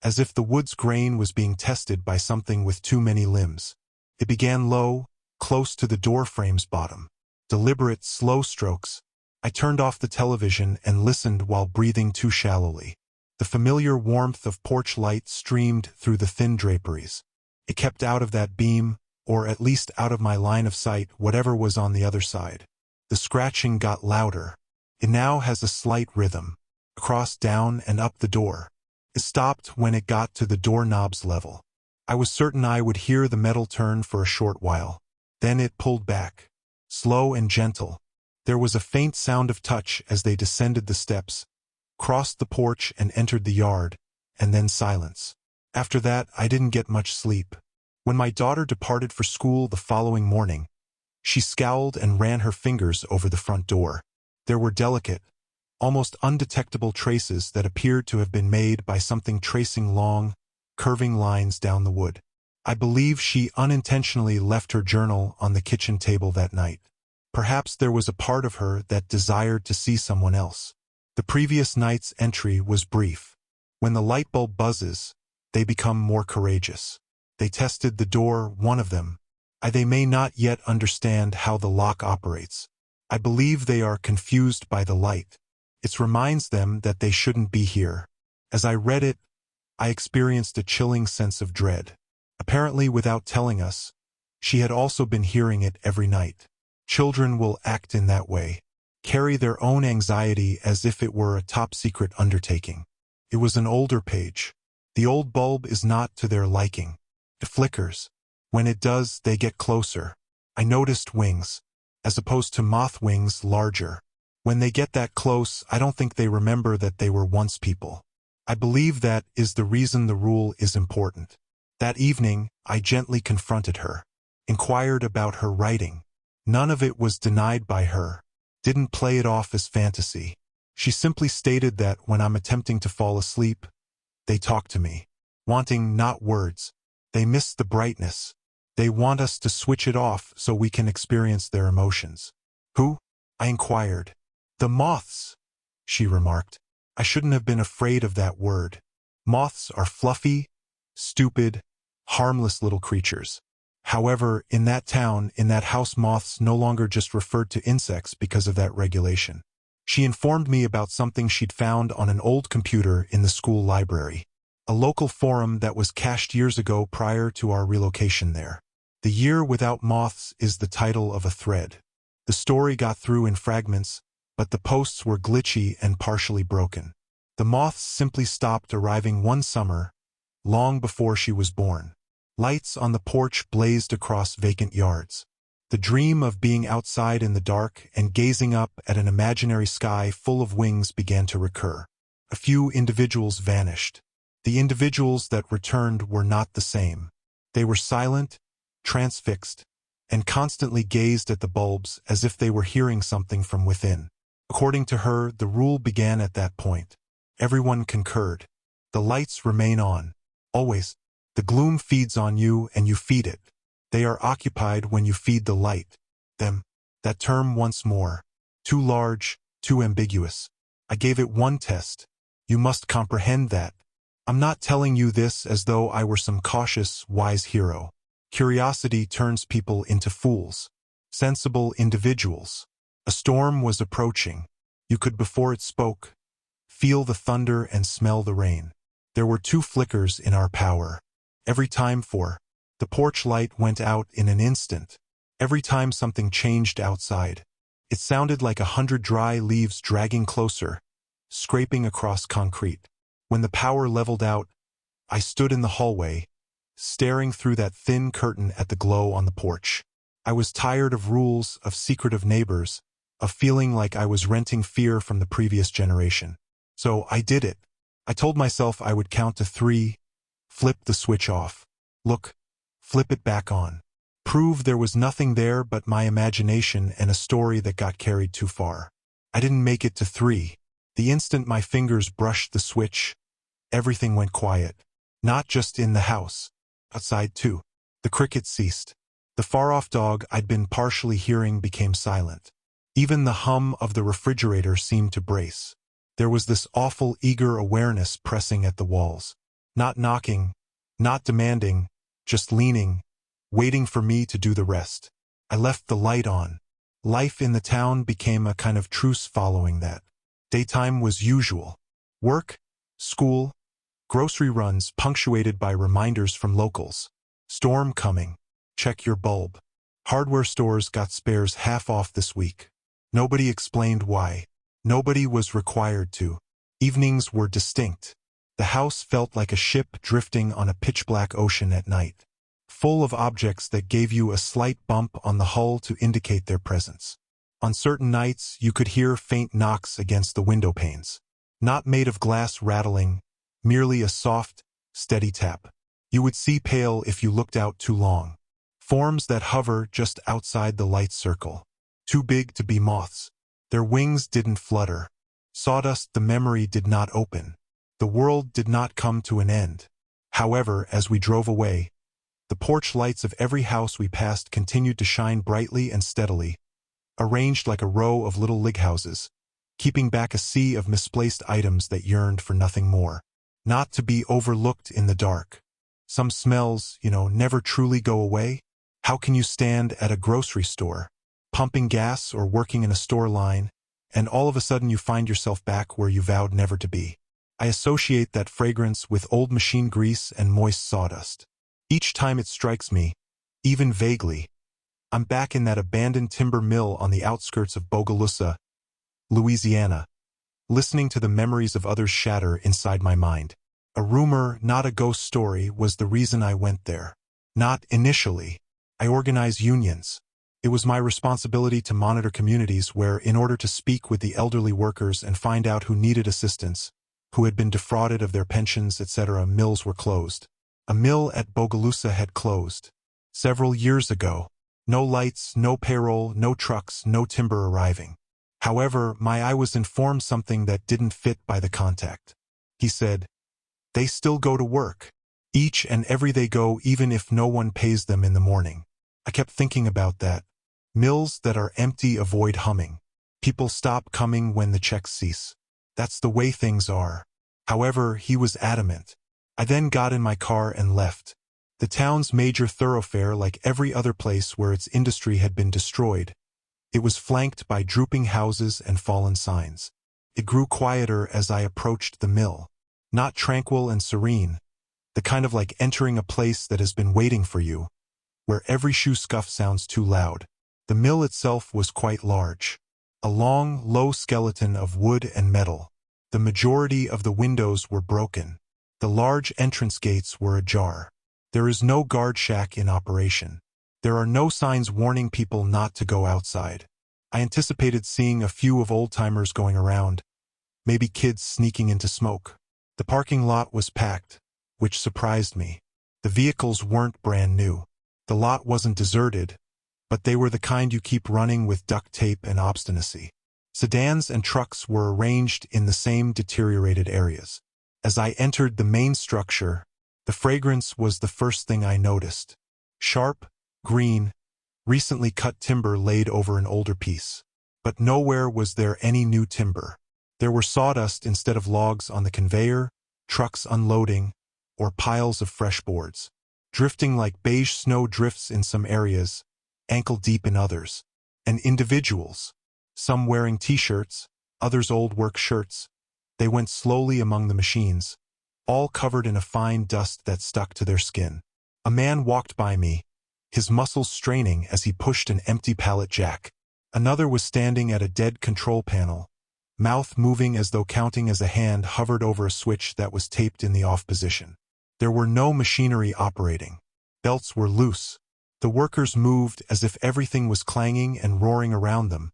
as if the wood's grain was being tested by something with too many limbs. It began low, close to the door frame's bottom. Deliberate, slow strokes. I turned off the television and listened while breathing too shallowly. The familiar warmth of porch light streamed through the thin draperies. It kept out of that beam, or at least out of my line of sight, whatever was on the other side. The scratching got louder. It now has a slight rhythm, across, down, and up the door. It stopped when it got to the doorknob's level. I was certain I would hear the metal turn for a short while. Then it pulled back, slow and gentle. There was a faint sound of touch as they descended the steps, crossed the porch and entered the yard, and then silence. After that, I didn't get much sleep. When my daughter departed for school the following morning, she scowled and ran her fingers over the front door. There were delicate, almost undetectable traces that appeared to have been made by something tracing long, curving lines down the wood. I believe she unintentionally left her journal on the kitchen table that night. Perhaps there was a part of her that desired to see someone else. The previous night's entry was brief. When the light bulb buzzes, they become more courageous. They tested the door, one of them. They may not yet understand how the lock operates. I believe they are confused by the light. It reminds them that they shouldn't be here. As I read it, I experienced a chilling sense of dread. Apparently, without telling us, she had also been hearing it every night. Children will act in that way, carry their own anxiety as if it were a top-secret undertaking. It was an older page. The old bulb is not to their liking. It flickers. When it does, they get closer. I noticed wings, as opposed to moth wings, larger. When they get that close, I don't think they remember that they were once people. I believe that is the reason the rule is important. That evening, I gently confronted her, inquired about her writing. None of it was denied by her. Didn't play it off as fantasy. She simply stated that when I'm attempting to fall asleep, they talk to me, wanting not words. They miss the brightness. They want us to switch it off so we can experience their emotions. Who? I inquired. The moths, she remarked. I shouldn't have been afraid of that word. Moths are fluffy, stupid, harmless little creatures. However, in that town, in that house, moths no longer just referred to insects because of that regulation. She informed me about something she'd found on an old computer in the school library. A local forum that was cached years ago prior to our relocation there. The Year Without Moths is the title of a thread. The story got through in fragments, but the posts were glitchy and partially broken. The moths simply stopped arriving one summer, long before she was born. Lights on the porch blazed across vacant yards. The dream of being outside in the dark and gazing up at an imaginary sky full of wings began to recur. A few individuals vanished. The individuals that returned were not the same. They were silent, transfixed, and constantly gazed at the bulbs as if they were hearing something from within. According to her, the rule began at that point. Everyone concurred. The lights remain on. Always. The gloom feeds on you and you feed it. They are occupied when you feed the light. Them. That term once more. Too large, too ambiguous. I gave it one test. You must comprehend that. I'm not telling you this as though I were some cautious, wise hero. Curiosity turns people into fools. Sensible individuals. A storm was approaching. You could, before it spoke, feel the thunder and smell the rain. There were 2 flickers in our power. Every time the porch light went out in an instant. Every time something changed outside. It sounded like 100 dry leaves dragging closer, scraping across concrete. When the power leveled out, I stood in the hallway, staring through that thin curtain at the glow on the porch. I was tired of rules, of secretive neighbors, of feeling like I was renting fear from the previous generation. So I did it. I told myself I would count to 3, flip the switch off. Look, flip it back on. Prove there was nothing there but my imagination and a story that got carried too far. I didn't make it to 3. The instant my fingers brushed the switch, everything went quiet. Not just in the house. Outside too. The crickets ceased. The far-off dog I'd been partially hearing became silent. Even the hum of the refrigerator seemed to brace. There was this awful, eager awareness pressing at the walls. Not knocking, not demanding, just leaning, waiting for me to do the rest. I left the light on. Life in the town became a kind of truce following that. Daytime was usual. Work, school, grocery runs punctuated by reminders from locals. Storm coming. Check your bulb. Hardware stores got spares half off this week. Nobody explained why. Nobody was required to. Evenings were distinct. The house felt like a ship drifting on a pitch-black ocean at night, full of objects that gave you a slight bump on the hull to indicate their presence. On certain nights, you could hear faint knocks against the window panes. Not made of glass rattling, merely a soft, steady tap. You would see pale if you looked out too long. Forms that hover just outside the light circle. Too big to be moths. Their wings didn't flutter. Sawdust the memory did not open. The world did not come to an end. However, as we drove away, the porch lights of every house we passed continued to shine brightly and steadily, arranged like a row of little lighthouses, keeping back a sea of misplaced items that yearned for nothing more. Not to be overlooked in the dark. Some smells, never truly go away. How can you stand at a grocery store, pumping gas or working in a store line, and all of a sudden you find yourself back where you vowed never to be? I associate that fragrance with old machine grease and moist sawdust. Each time it strikes me, even vaguely, I'm back in that abandoned timber mill on the outskirts of Bogalusa, Louisiana, listening to the memories of others shatter inside my mind. A rumor, not a ghost story, was the reason I went there. Not initially. I organized unions. It was my responsibility to monitor communities where, in order to speak with the elderly workers and find out who needed assistance, who had been defrauded of their pensions, etc., mills were closed. A mill at Bogalusa had closed. Several years ago. No lights, no payroll, no trucks, no timber arriving. However, my eye was informed something that didn't fit by the contact. He said, "They still go to work. Each and every they go, even if no one pays them in the morning." I kept thinking about that. Mills that are empty avoid humming. People stop coming when the checks cease. That's the way things are. However, he was adamant. I then got in my car and left. The town's major thoroughfare, like every other place where its industry had been destroyed, it was flanked by drooping houses and fallen signs. It grew quieter as I approached the mill. Not tranquil and serene, the kind of like entering a place that has been waiting for you, where every shoe scuff sounds too loud. The mill itself was quite large. A long, low skeleton of wood and metal. The majority of the windows were broken. The large entrance gates were ajar. There is no guard shack in operation. There are no signs warning people not to go outside. I anticipated seeing a few of old-timers going around, maybe kids sneaking into smoke. The parking lot was packed, which surprised me. The vehicles weren't brand new. The lot wasn't deserted, but they were the kind you keep running with duct tape and obstinacy. Sedans and trucks were arranged in the same deteriorated areas. As I entered the main structure, the fragrance was the first thing I noticed. Sharp, green, recently cut timber laid over an older piece. But nowhere was there any new timber. There were sawdust instead of logs on the conveyor, trucks unloading, or piles of fresh boards, drifting like beige snow drifts in some areas, ankle-deep in others. And individuals, some wearing t-shirts, others old work shirts, they went slowly among the machines, all covered in a fine dust that stuck to their skin. A man walked by me, his muscles straining as he pushed an empty pallet jack. Another was standing at a dead control panel, mouth moving as though counting as a hand hovered over a switch that was taped in the off position. There were no machinery operating. Belts were loose. The workers moved as if everything was clanging and roaring around them,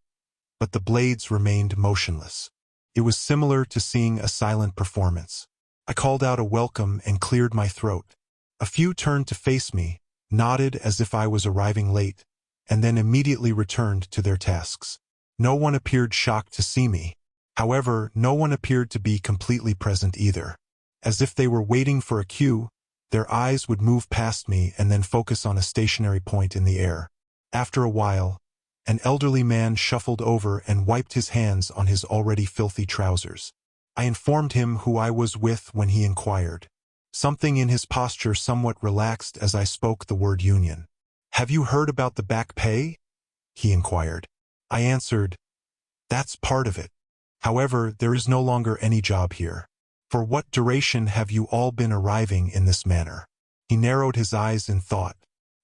but the blades remained motionless. It was similar to seeing a silent performance. I called out a welcome and cleared my throat. A few turned to face me, nodded as if I was arriving late, and then immediately returned to their tasks. No one appeared shocked to see me. However, no one appeared to be completely present either. As if they were waiting for a cue, their eyes would move past me and then focus on a stationary point in the air. After a while, an elderly man shuffled over and wiped his hands on his already filthy trousers. I informed him who I was with when he inquired. Something in his posture somewhat relaxed as I spoke the word union. "Have you heard about the back pay?" he inquired. I answered, "That's part of it. However, there is no longer any job here. For what duration have you all been arriving in this manner?" He narrowed his eyes in thought.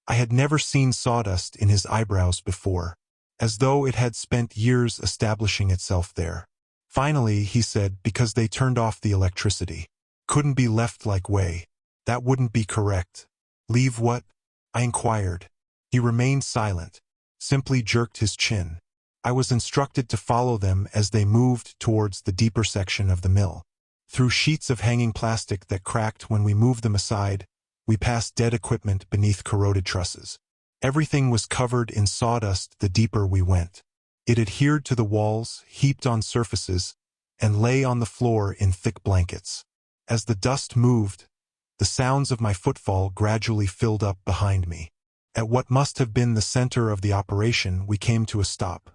I had never seen sawdust in his eyebrows before, as though it had spent years establishing itself there. Finally, he said, "Because they turned off the electricity. Couldn't be left like way. That wouldn't be correct." "Leave what?" I inquired. He remained silent, simply jerked his chin. I was instructed to follow them as they moved towards the deeper section of the mill. Through sheets of hanging plastic that cracked when we moved them aside, we passed dead equipment beneath corroded trusses. Everything was covered in sawdust the deeper we went. It adhered to the walls, heaped on surfaces, and lay on the floor in thick blankets. As the dust moved, the sounds of my footfall gradually filled up behind me. At what must have been the center of the operation, we came to a stop.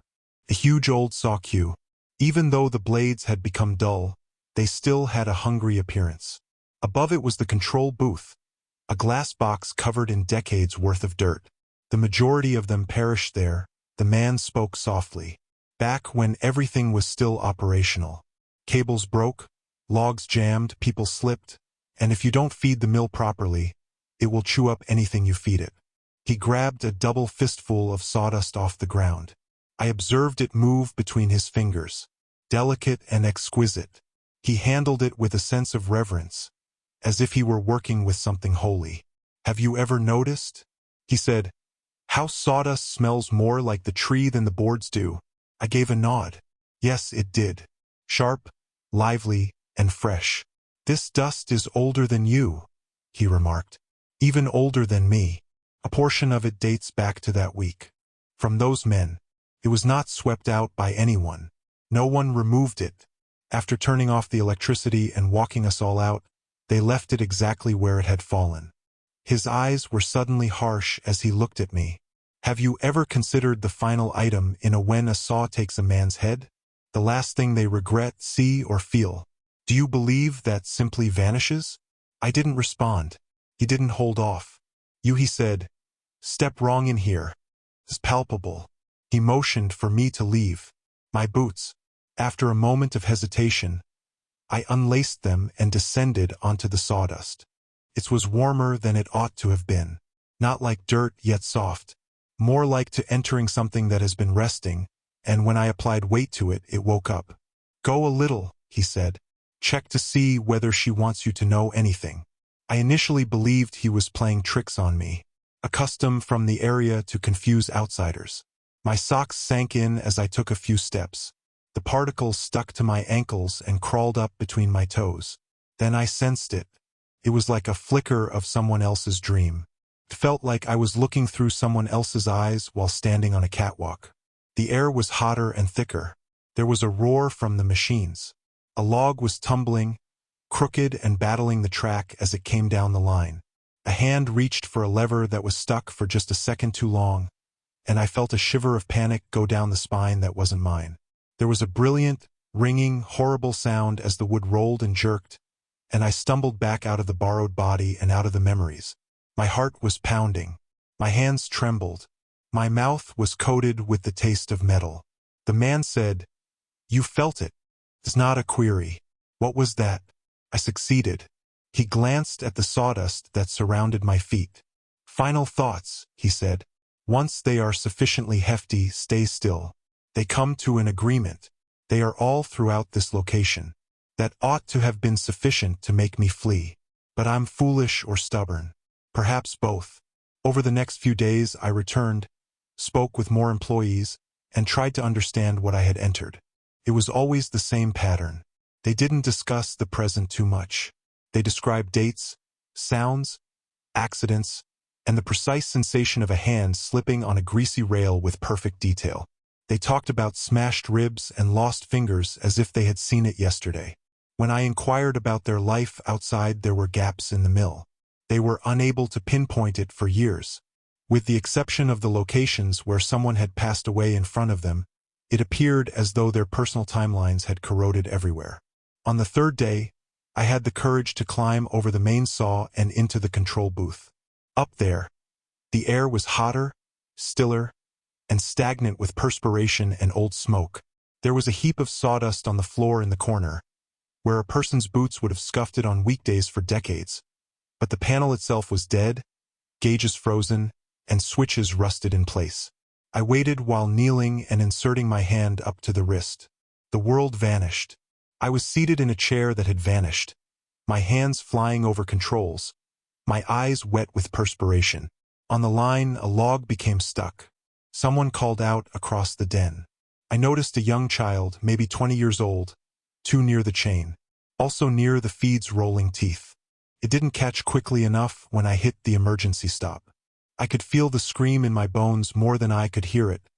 A huge old saw queue. Even though the blades had become dull, they still had a hungry appearance. Above it was the control booth, a glass box covered in decades' worth of dirt. The majority of them perished there. The man spoke softly. Back when everything was still operational. Cables broke, logs jammed, people slipped, and if you don't feed the mill properly, it will chew up anything you feed it. He grabbed a double fistful of sawdust off the ground. I observed it move between his fingers, delicate and exquisite. He handled it with a sense of reverence, as if he were working with something holy. "Have you ever noticed?" he said, "how sawdust smells more like the tree than the boards do?" I gave a nod. Yes, it did. Sharp, lively, and fresh. "This dust is older than you," he remarked. "Even older than me. A portion of it dates back to that week. From those men. It was not swept out by anyone. No one removed it. After turning off the electricity and walking us all out, they left it exactly where it had fallen." His eyes were suddenly harsh as he looked at me. "Have you ever considered the final item in a when a saw takes a man's head? The last thing they regret, see, or feel. Do you believe that simply vanishes?" I didn't respond. He didn't hold off. He said, "Step wrong in here. It's palpable." He motioned for me to leave. My boots. After a moment of hesitation, I unlaced them and descended onto the sawdust. It was warmer than it ought to have been. Not like dirt, yet soft. More like to entering something that has been resting, and when I applied weight to it, it woke up. "Go a little," he said. "Check to see whether she wants you to know anything." I initially believed he was playing tricks on me, accustomed from the area to confuse outsiders. My socks sank in as I took a few steps. The particles stuck to my ankles and crawled up between my toes. Then I sensed it. It was like a flicker of someone else's dream. It felt like I was looking through someone else's eyes while standing on a catwalk. The air was hotter and thicker. There was a roar from the machines. A log was tumbling, crooked and battling the track as it came down the line. A hand reached for a lever that was stuck for just a second too long, and I felt a shiver of panic go down the spine that wasn't mine. There was a brilliant, ringing, horrible sound as the wood rolled and jerked, and I stumbled back out of the borrowed body and out of the memories. My heart was pounding. My hands trembled. My mouth was coated with the taste of metal. The man said, "You felt it. It's not a query. What was that?" I succeeded. He glanced at the sawdust that surrounded my feet. "Final thoughts," he said. "Once they are sufficiently hefty, stay still. They come to an agreement. They are all throughout this location. That ought to have been sufficient to make me flee. But I'm foolish or stubborn. Perhaps both." Over the next few days I returned, spoke with more employees, and tried to understand what I had entered. It was always the same pattern. They didn't discuss the present too much. They described dates, sounds, accidents, and the precise sensation of a hand slipping on a greasy rail with perfect detail. They talked about smashed ribs and lost fingers as if they had seen it yesterday. When I inquired about their life outside, there were gaps in the mill. They were unable to pinpoint it for years. With the exception of the locations where someone had passed away in front of them, it appeared as though their personal timelines had corroded everywhere. On the third day, I had the courage to climb over the main saw and into the control booth. Up there, the air was hotter, stiller, and stagnant with perspiration and old smoke. There was a heap of sawdust on the floor in the corner, where a person's boots would have scuffed it on weekdays for decades. But the panel itself was dead, gauges frozen, and switches rusted in place. I waited while kneeling and inserting my hand up to the wrist. The world vanished. I was seated in a chair that had vanished, my hands flying over controls, my eyes wet with perspiration. On the line, a log became stuck. Someone called out across the den. I noticed a young child, maybe 20 years old, too near the chain, also near the feed's rolling teeth. It didn't catch quickly enough when I hit the emergency stop. I could feel the scream in my bones more than I could hear it,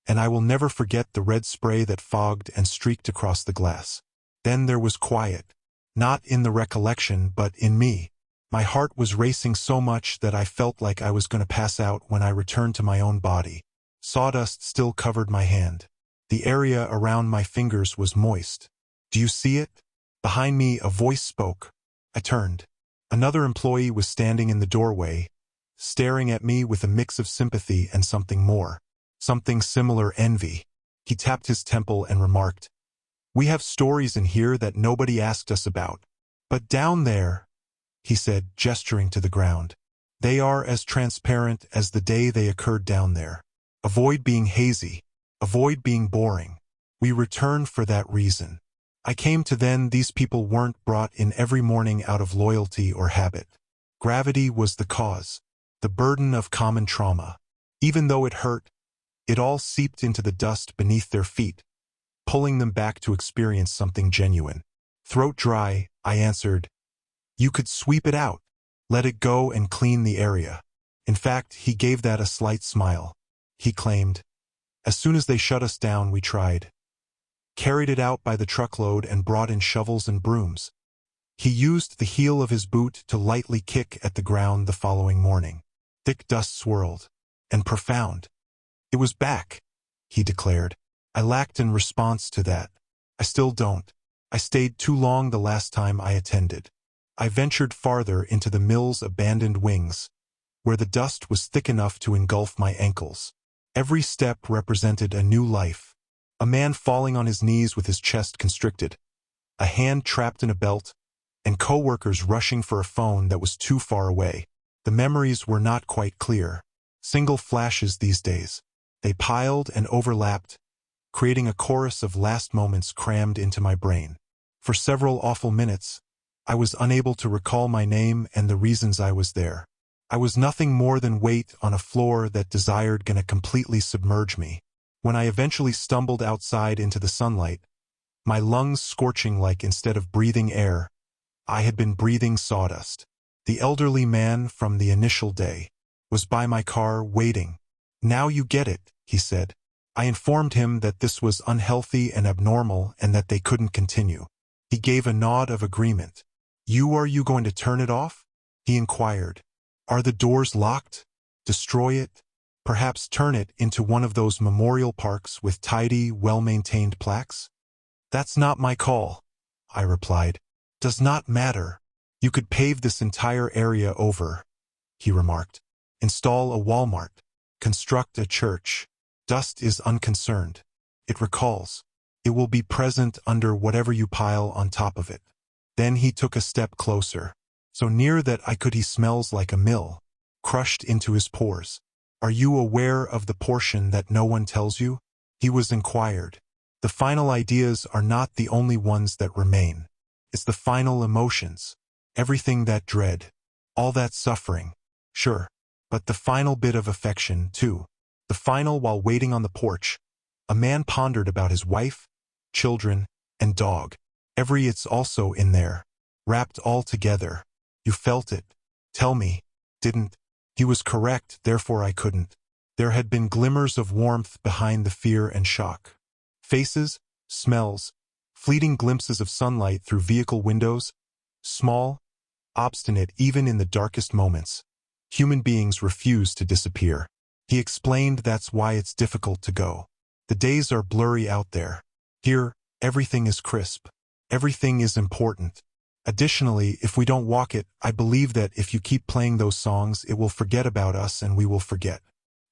and I will never forget the red spray that fogged and streaked across the glass. Then there was quiet, not in the recollection but in me. My heart was racing so much that I felt like I was going to pass out when I returned to my own body. Sawdust still covered my hand. The area around my fingers was moist. "Do you see it?" Behind me a voice spoke. I turned. Another employee was standing in the doorway, staring at me with a mix of sympathy and something more. Something similar, envy. He tapped his temple and remarked, "We have stories in here that nobody asked us about. But down there," he said, gesturing to the ground, "they are as transparent as the day they occurred down there. Avoid being hazy. Avoid being boring. We return for that reason." I came to then these people weren't brought in every morning out of loyalty or habit. Gravity was the cause, the burden of common trauma. Even though it hurt, it all seeped into the dust beneath their feet, pulling them back to experience something genuine. Throat dry, I answered, "You could sweep it out. Let it go and clean the area." In fact, he gave that a slight smile. He claimed, "As soon as they shut us down, we tried. Carried it out by the truckload and brought in shovels and brooms." He used the heel of his boot to lightly kick at the ground the following morning. Thick dust swirled, and profound. "It was back," he declared. I lacked in response to that. I still don't. I stayed too long the last time I attended. I ventured farther into the mill's abandoned wings, where the dust was thick enough to engulf my ankles. Every step represented a new life. A man falling on his knees with his chest constricted, a hand trapped in a belt, and co-workers rushing for a phone that was too far away. The memories were not quite clear. Single flashes these days. They piled and overlapped, creating a chorus of last moments crammed into my brain. For several awful minutes, I was unable to recall my name and the reasons I was there. I was nothing more than weight on a floor that desired gonna completely submerge me. When I eventually stumbled outside into the sunlight, my lungs scorching like instead of breathing air, I had been breathing sawdust. The elderly man from the initial day was by my car waiting. "Now you get it," he said. I informed him that this was unhealthy and abnormal and that they couldn't continue. He gave a nod of agreement. Are you going to turn it off?" he inquired. "Are the doors locked? Destroy it? Perhaps turn it into one of those memorial parks with tidy, well-maintained plaques?" "That's not my call," I replied. "Does not matter. You could pave this entire area over," he remarked. "Install a Walmart. Construct a church. Dust is unconcerned. It recalls. It will be present under whatever you pile on top of it." Then he took a step closer, so near that I could he smells like a mill, crushed into his pores. "Are you aware of the portion that no one tells you?" he was inquired. "The final ideas are not the only ones that remain. It's the final emotions. Everything that dread. All that suffering. Sure. But the final bit of affection, too. The final while waiting on the porch. A man pondered about his wife, children, and dog. It's also in there. Wrapped all together. You felt it. Tell me. Didn't?" He was correct, therefore I couldn't. There had been glimmers of warmth behind the fear and shock. Faces, smells, fleeting glimpses of sunlight through vehicle windows. Small, obstinate even in the darkest moments. Human beings refuse to disappear. He explained that's why it's difficult to go. The days are blurry out there. Here, everything is crisp. Everything is important. Additionally, if we don't walk it, I believe that if you keep playing those songs, it will forget about us and we will forget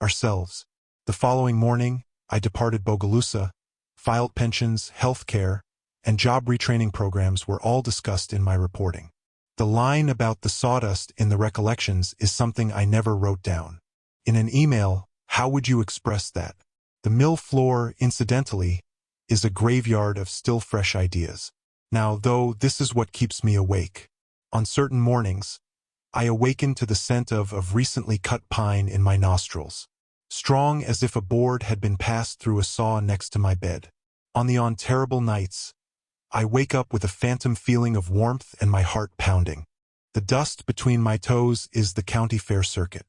ourselves. The following morning, I departed Bogalusa. Filed pensions, health care, and job retraining programs were all discussed in my reporting. The line about the sawdust in the recollections is something I never wrote down. In an email, how would you express that? The mill floor, incidentally, is a graveyard of still fresh ideas. Now, though, this is what keeps me awake. On certain mornings, I awaken to the scent of recently cut pine in my nostrils, strong as if a board had been passed through a saw next to my bed. On terrible nights, I wake up with a phantom feeling of warmth and my heart pounding. The dust between my toes is the county fair circuit.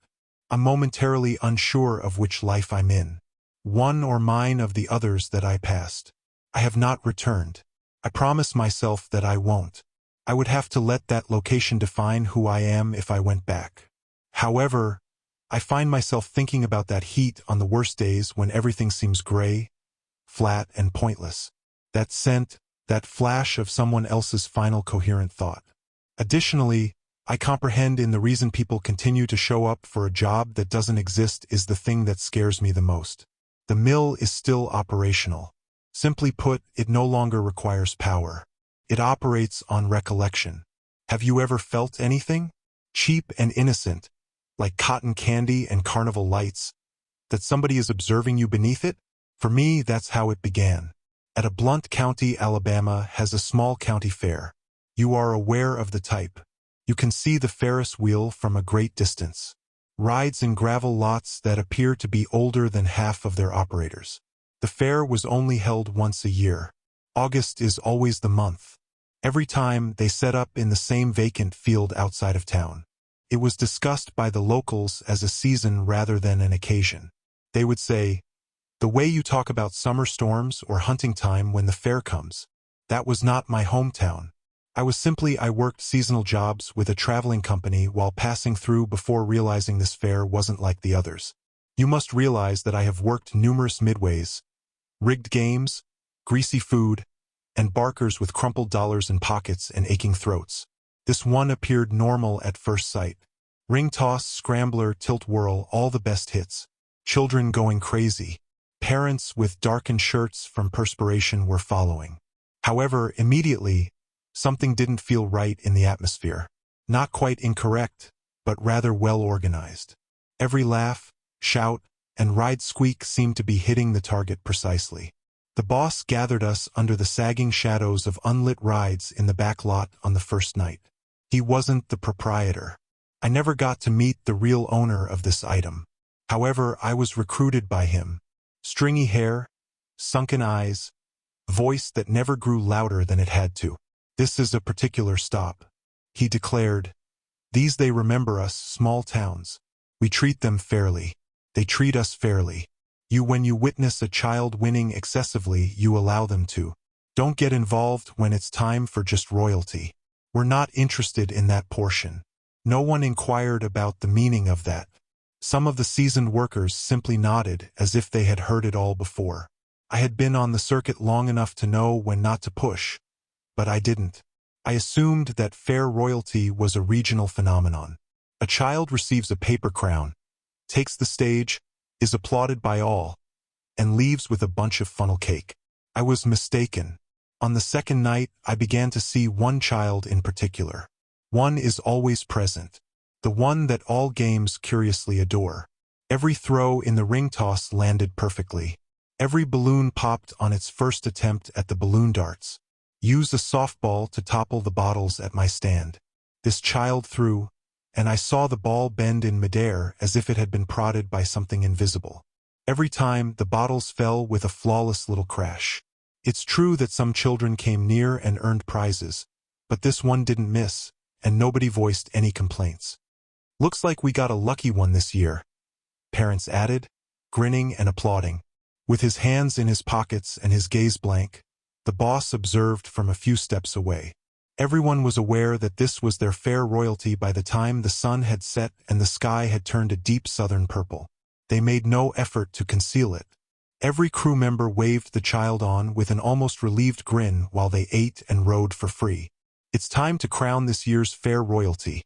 I'm momentarily unsure of which life I'm in, one or mine of the others that I passed. I have not returned. I promise myself that I won't. I would have to let that location define who I am if I went back. However, I find myself thinking about that heat on the worst days when everything seems gray, flat, and pointless. That scent, that flash of someone else's final coherent thought. Additionally, I comprehend in the reason people continue to show up for a job that doesn't exist is the thing that scares me the most. The mill is still operational. Simply put, it no longer requires power. It operates on recollection. Have you ever felt anything? Cheap and innocent, like cotton candy and carnival lights, that somebody is observing you beneath it? For me, that's how it began. At a Blount County, Alabama has a small county fair. You are aware of the type. You can see the Ferris wheel from a great distance. Rides in gravel lots that appear to be older than half of their operators. The fair was only held once a year. August is always the month. Every time they set up in the same vacant field outside of town. It was discussed by the locals as a season rather than an occasion. They would say, "The way you talk about summer storms or hunting time when the fair comes. That was not my hometown. I worked seasonal jobs with a traveling company while passing through before realizing this fair wasn't like the others. You must realize that I have worked numerous midways, rigged games, greasy food, and barkers with crumpled dollars in pockets and aching throats. This one appeared normal at first sight. Ring toss, scrambler, tilt whirl, all the best hits. Children going crazy. Parents with darkened shirts from perspiration were following. However, immediately, something didn't feel right in the atmosphere. Not quite incorrect, but rather well organized. Every laugh, shout, and ride squeak seemed to be hitting the target precisely. The boss gathered us under the sagging shadows of unlit rides in the back lot on the first night. He wasn't the proprietor. I never got to meet the real owner of this item. However, I was recruited by him. Stringy hair, sunken eyes, voice that never grew louder than it had to. "This is a particular stop," he declared. "These they remember us, small towns. We treat them fairly. They treat us fairly. When you witness a child winning excessively, you allow them to. Don't get involved when it's time for just royalty. We're not interested in that portion." No one inquired about the meaning of that. Some of the seasoned workers simply nodded as if they had heard it all before. I had been on the circuit long enough to know when not to push, but I didn't. I assumed that fair royalty was a regional phenomenon. A child receives a paper crown, takes the stage, is applauded by all, and leaves with a bunch of funnel cake. I was mistaken. On the second night, I began to see one child in particular. One is always present. The one that all games curiously adore. Every throw in the ring toss landed perfectly. Every balloon popped on its first attempt at the balloon darts. Use a softball to topple the bottles at my stand. This child threw, and I saw the ball bend in midair as if it had been prodded by something invisible. Every time, the bottles fell with a flawless little crash. It's true that some children came near and earned prizes, but this one didn't miss, and nobody voiced any complaints. "Looks like we got a lucky one this year," parents added, grinning and applauding. With his hands in his pockets and his gaze blank, the boss observed from a few steps away. Everyone was aware that this was their fair royalty by the time the sun had set and the sky had turned a deep southern purple. They made no effort to conceal it. Every crew member waved the child on with an almost relieved grin while they ate and rode for free. "It's time to crown this year's fair royalty,"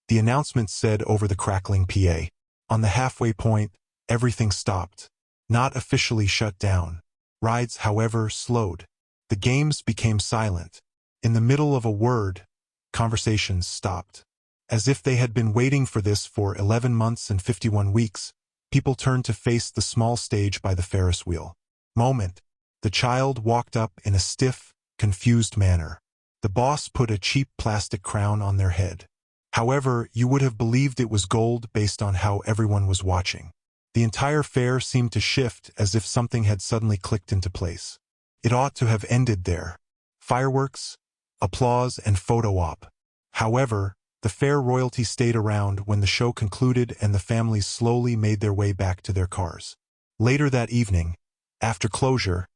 the announcement said over the crackling PA. On the halfway point, everything stopped. Not officially shut down. Rides, however, slowed. The games became silent. In the middle of a word, conversations stopped. As if they had been waiting for this for 11 months and 51 weeks, people turned to face the small stage by the Ferris wheel. Moment. The child walked up in a stiff, confused manner. The boss put a cheap plastic crown on their head. However, you would have believed it was gold based on how everyone was watching. The entire fair seemed to shift as if something had suddenly clicked into place. It ought to have ended there. Fireworks, applause, and photo op. However, the fair royalty stayed around when the show concluded and the families slowly made their way back to their cars. Later that evening, after closure,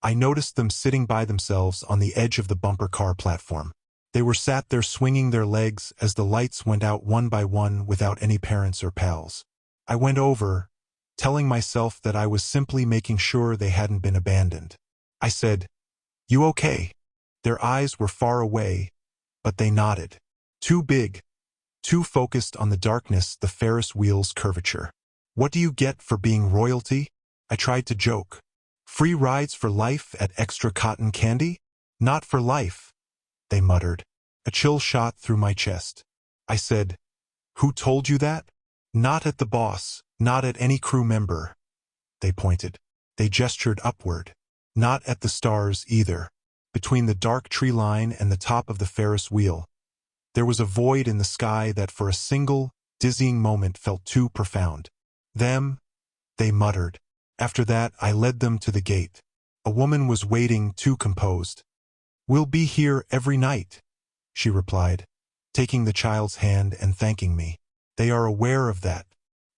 I noticed them sitting by themselves on the edge of the bumper car platform. They were sat there swinging their legs as the lights went out one by one without any parents or pals. I went over, telling myself that I was simply making sure they hadn't been abandoned. I said, "You okay?" Their eyes were far away, but they nodded. Too big, too focused on the darkness, the Ferris wheel's curvature. "What do you get for being royalty?" I tried to joke. "Free rides for life at extra cotton candy?" "Not for life," they muttered. A chill shot through my chest. I said, "Who told you that?" "Not at the boss, not at any crew member." They pointed. They gestured upward. "Not at the stars either." Between the dark tree line and the top of the Ferris wheel, there was a void in the sky that for a single, dizzying moment felt too profound. "Them," they muttered. After that, I led them to the gate. A woman was waiting, too composed. "We'll be here every night," she replied, taking the child's hand and thanking me. "They are aware of that."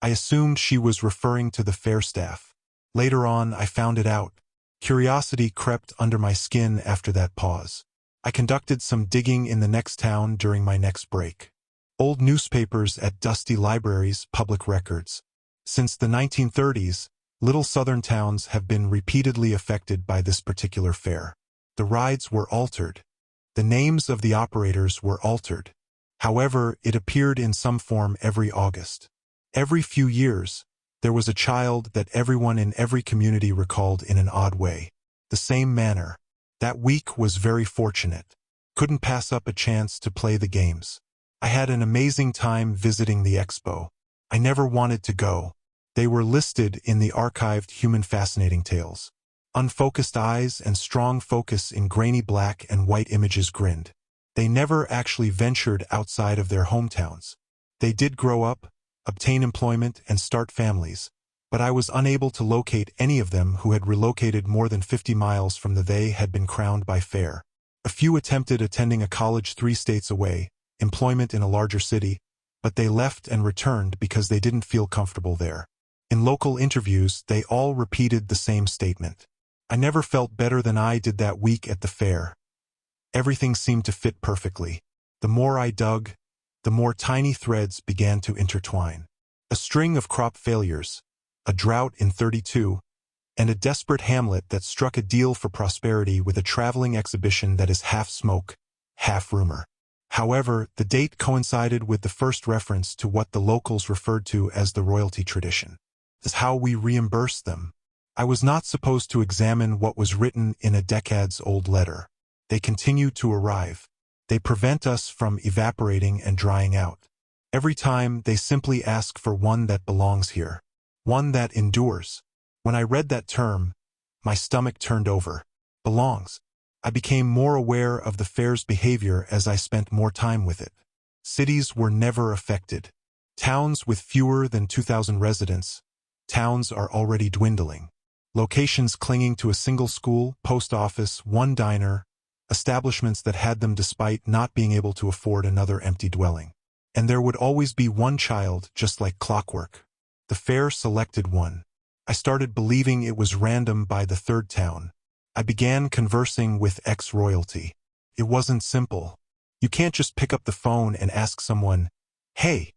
I assumed she was referring to the fair staff. Later on, I found it out. Curiosity crept under my skin after that pause. I conducted some digging in the next town during my next break. Old newspapers at dusty libraries, public records. Since the 1930s, little southern towns have been repeatedly affected by this particular fair. The rides were altered. The names of the operators were altered. However, it appeared in some form every August. Every few years, there was a child that everyone in every community recalled in an odd way. The same manner. That week was very fortunate. Couldn't pass up a chance to play the games. I had an amazing time visiting the expo. I never wanted to go. They were listed in the archived Human Fascinating Tales. Unfocused eyes and strong focus in grainy black and white images grinned. They never actually ventured outside of their hometowns. They did grow up, obtain employment, and start families, but I was unable to locate any of them who had relocated more than 50 miles from the they had been crowned by fair. A few attempted attending a college 3 states away, employment in a larger city, but they left and returned because they didn't feel comfortable there. In local interviews, they all repeated the same statement. I never felt better than I did that week at the fair. Everything seemed to fit perfectly. The more I dug, the more tiny threads began to intertwine. A string of crop failures, a drought in 32, and a desperate hamlet that struck a deal for prosperity with a traveling exhibition that is half smoke, half rumor. However, the date coincided with the first reference to what the locals referred to as the royalty tradition. This is how we reimburse them. I was not supposed to examine what was written in a decades-old letter. They continue to arrive. They prevent us from evaporating and drying out. Every time, they simply ask for one that belongs here. One that endures. When I read that term, my stomach turned over. Belongs. I became more aware of the fair's behavior as I spent more time with it. Cities were never affected. Towns with fewer than 2,000 residents, towns are already dwindling. Locations clinging to a single school, post office, one diner, establishments that had them despite not being able to afford another empty dwelling. And there would always be one child, just like clockwork. The fair selected one. I started believing it was random by the third town. I began conversing with ex-royalty. It wasn't simple. You can't just pick up the phone and ask someone, "Hey,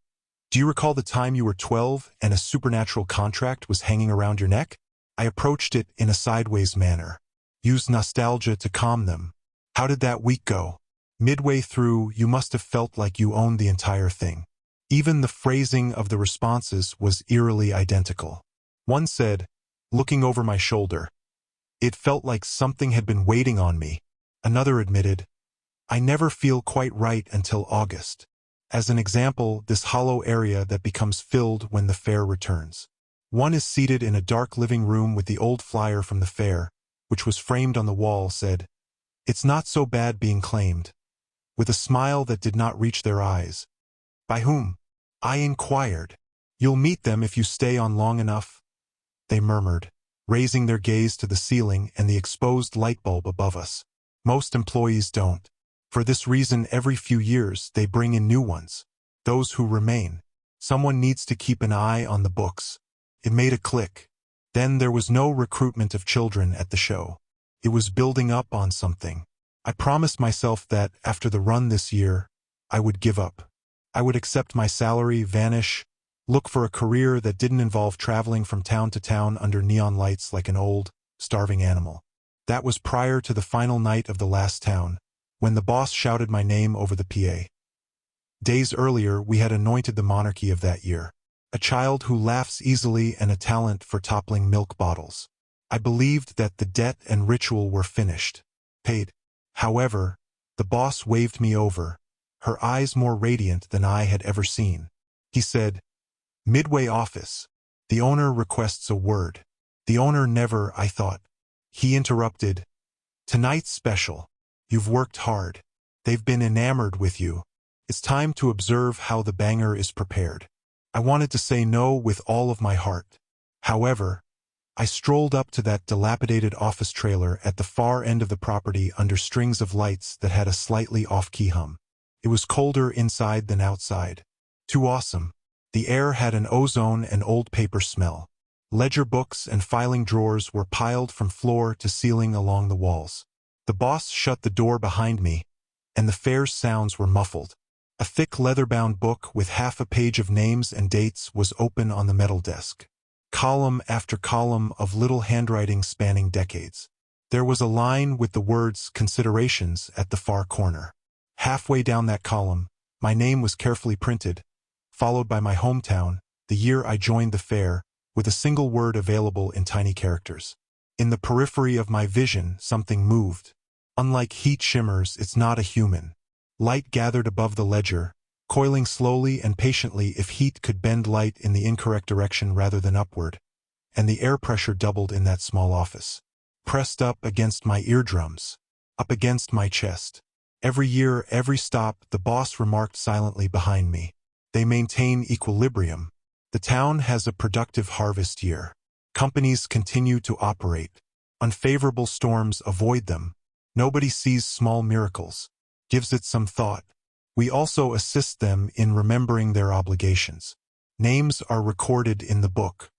do you recall the time you were 12 and a supernatural contract was hanging around your neck?" I approached it in a sideways manner. Used nostalgia to calm them. How did that week go? Midway through, you must have felt like you owned the entire thing. Even the phrasing of the responses was eerily identical. One said, looking over my shoulder, "It felt like something had been waiting on me." Another admitted, "I never feel quite right until August." As an example, this hollow area that becomes filled when the fair returns. One is seated in a dark living room with the old flyer from the fair, which was framed on the wall, said, "It's not so bad being claimed," with a smile that did not reach their eyes. "By whom?" I inquired. "You'll meet them if you stay on long enough," they murmured, raising their gaze to the ceiling and the exposed light bulb above us. Most employees don't. For this reason, every few years, they bring in new ones. Those who remain. Someone needs to keep an eye on the books. It made a click. Then there was no recruitment of children at the show. It was building up on something. I promised myself that, after the run this year, I would give up. I would accept my salary, vanish, look for a career that didn't involve traveling from town to town under neon lights like an old, starving animal. That was prior to the final night of the last town, when the boss shouted my name over the PA. Days earlier, we had anointed the monarchy of that year. A child who laughs easily and a talent for toppling milk bottles. I believed that the debt and ritual were finished. Paid. However, the boss waved me over, her eyes more radiant than I had ever seen. He said, "Midway office. The owner requests a word." The owner never, I thought. He interrupted, "Tonight's special. You've worked hard. They've been enamored with you. It's time to observe how the banger is prepared." I wanted to say no with all of my heart. However, I strolled up to that dilapidated office trailer at the far end of the property under strings of lights that had a slightly off-key hum. It was colder inside than outside. Too awesome. The air had an ozone and old paper smell. Ledger books and filing drawers were piled from floor to ceiling along the walls. The boss shut the door behind me, and the fair's sounds were muffled. A thick leather-bound book with half a page of names and dates was open on the metal desk. Column after column of little handwriting spanning decades. There was a line with the words "Considerations" at the far corner. Halfway down that column, my name was carefully printed, followed by my hometown, the year I joined the fair, with a single word available in tiny characters. In the periphery of my vision, something moved. Unlike heat shimmers, it's not a human. Light gathered above the ledger, coiling slowly and patiently if heat could bend light in the incorrect direction rather than upward, and the air pressure doubled in that small office. pressed up against my eardrums, up against my chest. Every year, every stop, the boss remarked silently behind me. They maintain equilibrium. The town has a productive harvest year. Companies continue to operate. Unfavorable storms avoid them. Nobody sees small miracles, gives it some thought. We also assist them in remembering their obligations. Names are recorded in the book.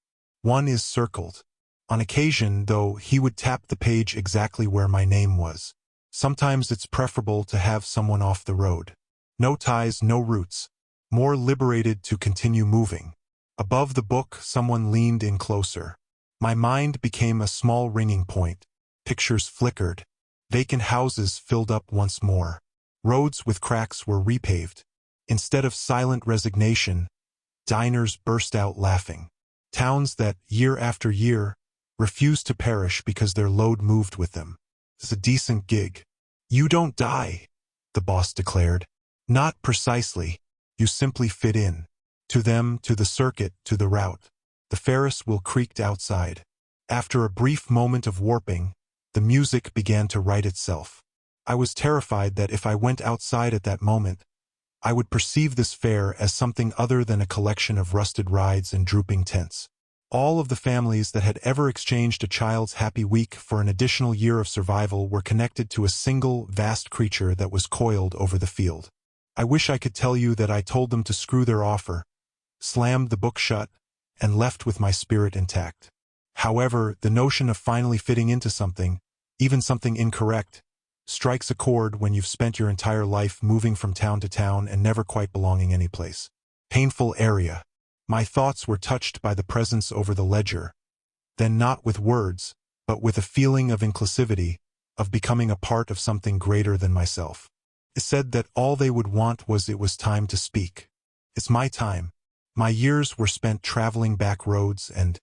One is circled. On occasion, though, he would tap the page exactly where my name was. Sometimes it's preferable to have someone off the road. No ties, no roots. More liberated to continue moving. Above the book, someone leaned in closer. My mind became a small ringing point. Pictures flickered. Vacant houses filled up once more. Roads with cracks were repaved. Instead of silent resignation, diners burst out laughing. Towns that, year after year, refused to perish because their load moved with them. It's a decent gig. You don't die, the boss declared. Not precisely. You simply fit in. To them, to the circuit, to the route. The Ferris wheel creaked outside. After a brief moment of warping, the music began to right itself. I was terrified that if I went outside at that moment, I would perceive this fair as something other than a collection of rusted rides and drooping tents. All of the families that had ever exchanged a child's happy week for an additional year of survival were connected to a single, vast creature that was coiled over the field. I wish I could tell you that I told them to screw their offer, slammed the book shut, and left with my spirit intact. However, the notion of finally fitting into something, even something incorrect, strikes a chord when you've spent your entire life moving from town to town and never quite belonging anyplace. Painful area. My thoughts were touched by the presence over the ledger, then not with words, but with a feeling of inclusivity, of becoming a part of something greater than myself. It said that all they would want was it was time to speak. It's my time. My years were spent traveling back roads and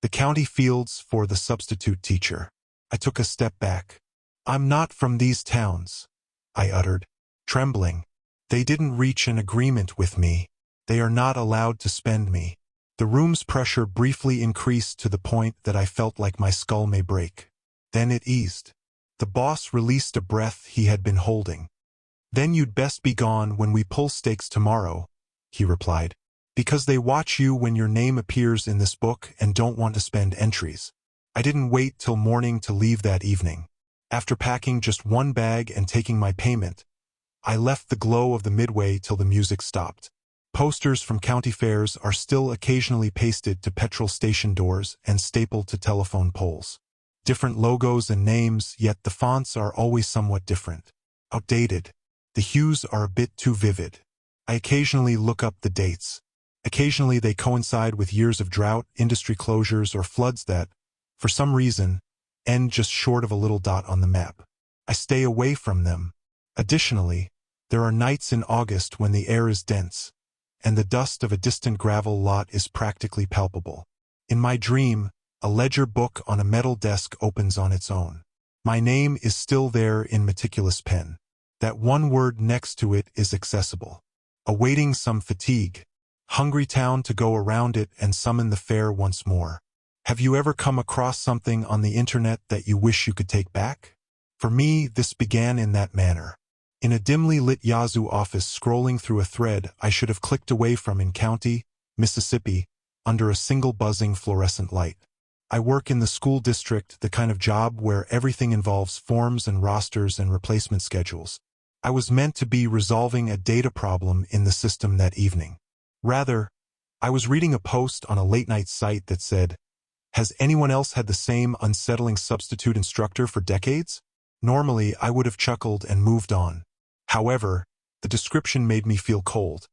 the county fields for the substitute teacher. I took a step back. I'm not from these towns, I uttered, trembling. They didn't reach an agreement with me. They are not allowed to spend me. The room's pressure briefly increased to the point that I felt like my skull may break. Then it eased. The boss released a breath he had been holding. Then you'd best be gone when we pull stakes tomorrow, he replied. Because they watch you when your name appears in this book and don't want to spend entries. I didn't wait till morning to leave that evening. After packing just one bag and taking my payment, I left the glow of the midway till the music stopped. Posters from county fairs are still occasionally pasted to petrol station doors and stapled to telephone poles. Different logos and names, yet the fonts are always somewhat different. Outdated. The hues are a bit too vivid. I occasionally look up the dates. Occasionally they coincide with years of drought, industry closures, or floods that, for some reason, end just short of a little dot on the map. I stay away from them. Additionally, there are nights in August when the air is dense, and the dust of a distant gravel lot is practically palpable. In my dream, a ledger book on a metal desk opens on its own. My name is still there in meticulous pen. That one word next to it is accessible. Awaiting some fatigue. Hungry town to go around it and summon the fair once more. Have you ever come across something on the internet that you wish you could take back? For me, this began in that manner. In a dimly lit Yazoo office scrolling through a thread I should have clicked away from in County, Mississippi, under a single buzzing fluorescent light. I work in the school district, the kind of job where everything involves forms and rosters and replacement schedules. I was meant to be resolving a data problem in the system that evening. Rather, I was reading a post on a late-night site that said, "Has anyone else had the same unsettling substitute instructor for decades?" Normally, I would have chuckled and moved on. However, the description made me feel cold.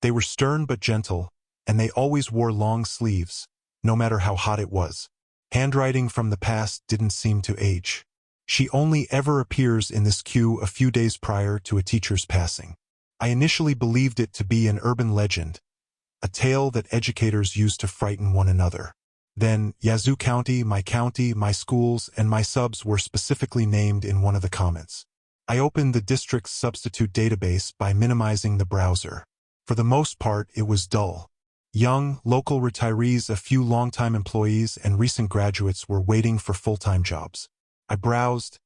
They were stern but gentle, and they always wore long sleeves, no matter how hot it was. Handwriting from the past didn't seem to age. She only ever appears in this queue a few days prior to a teacher's passing. I initially believed it to be an urban legend, a tale that educators used to frighten one another. Then, Yazoo County, my schools, and my subs were specifically named in one of the comments. I opened the district's substitute database by minimizing the browser. For the most part, it was dull. Young, local retirees, a few longtime employees, and recent graduates were waiting for full-time jobs. I browsed,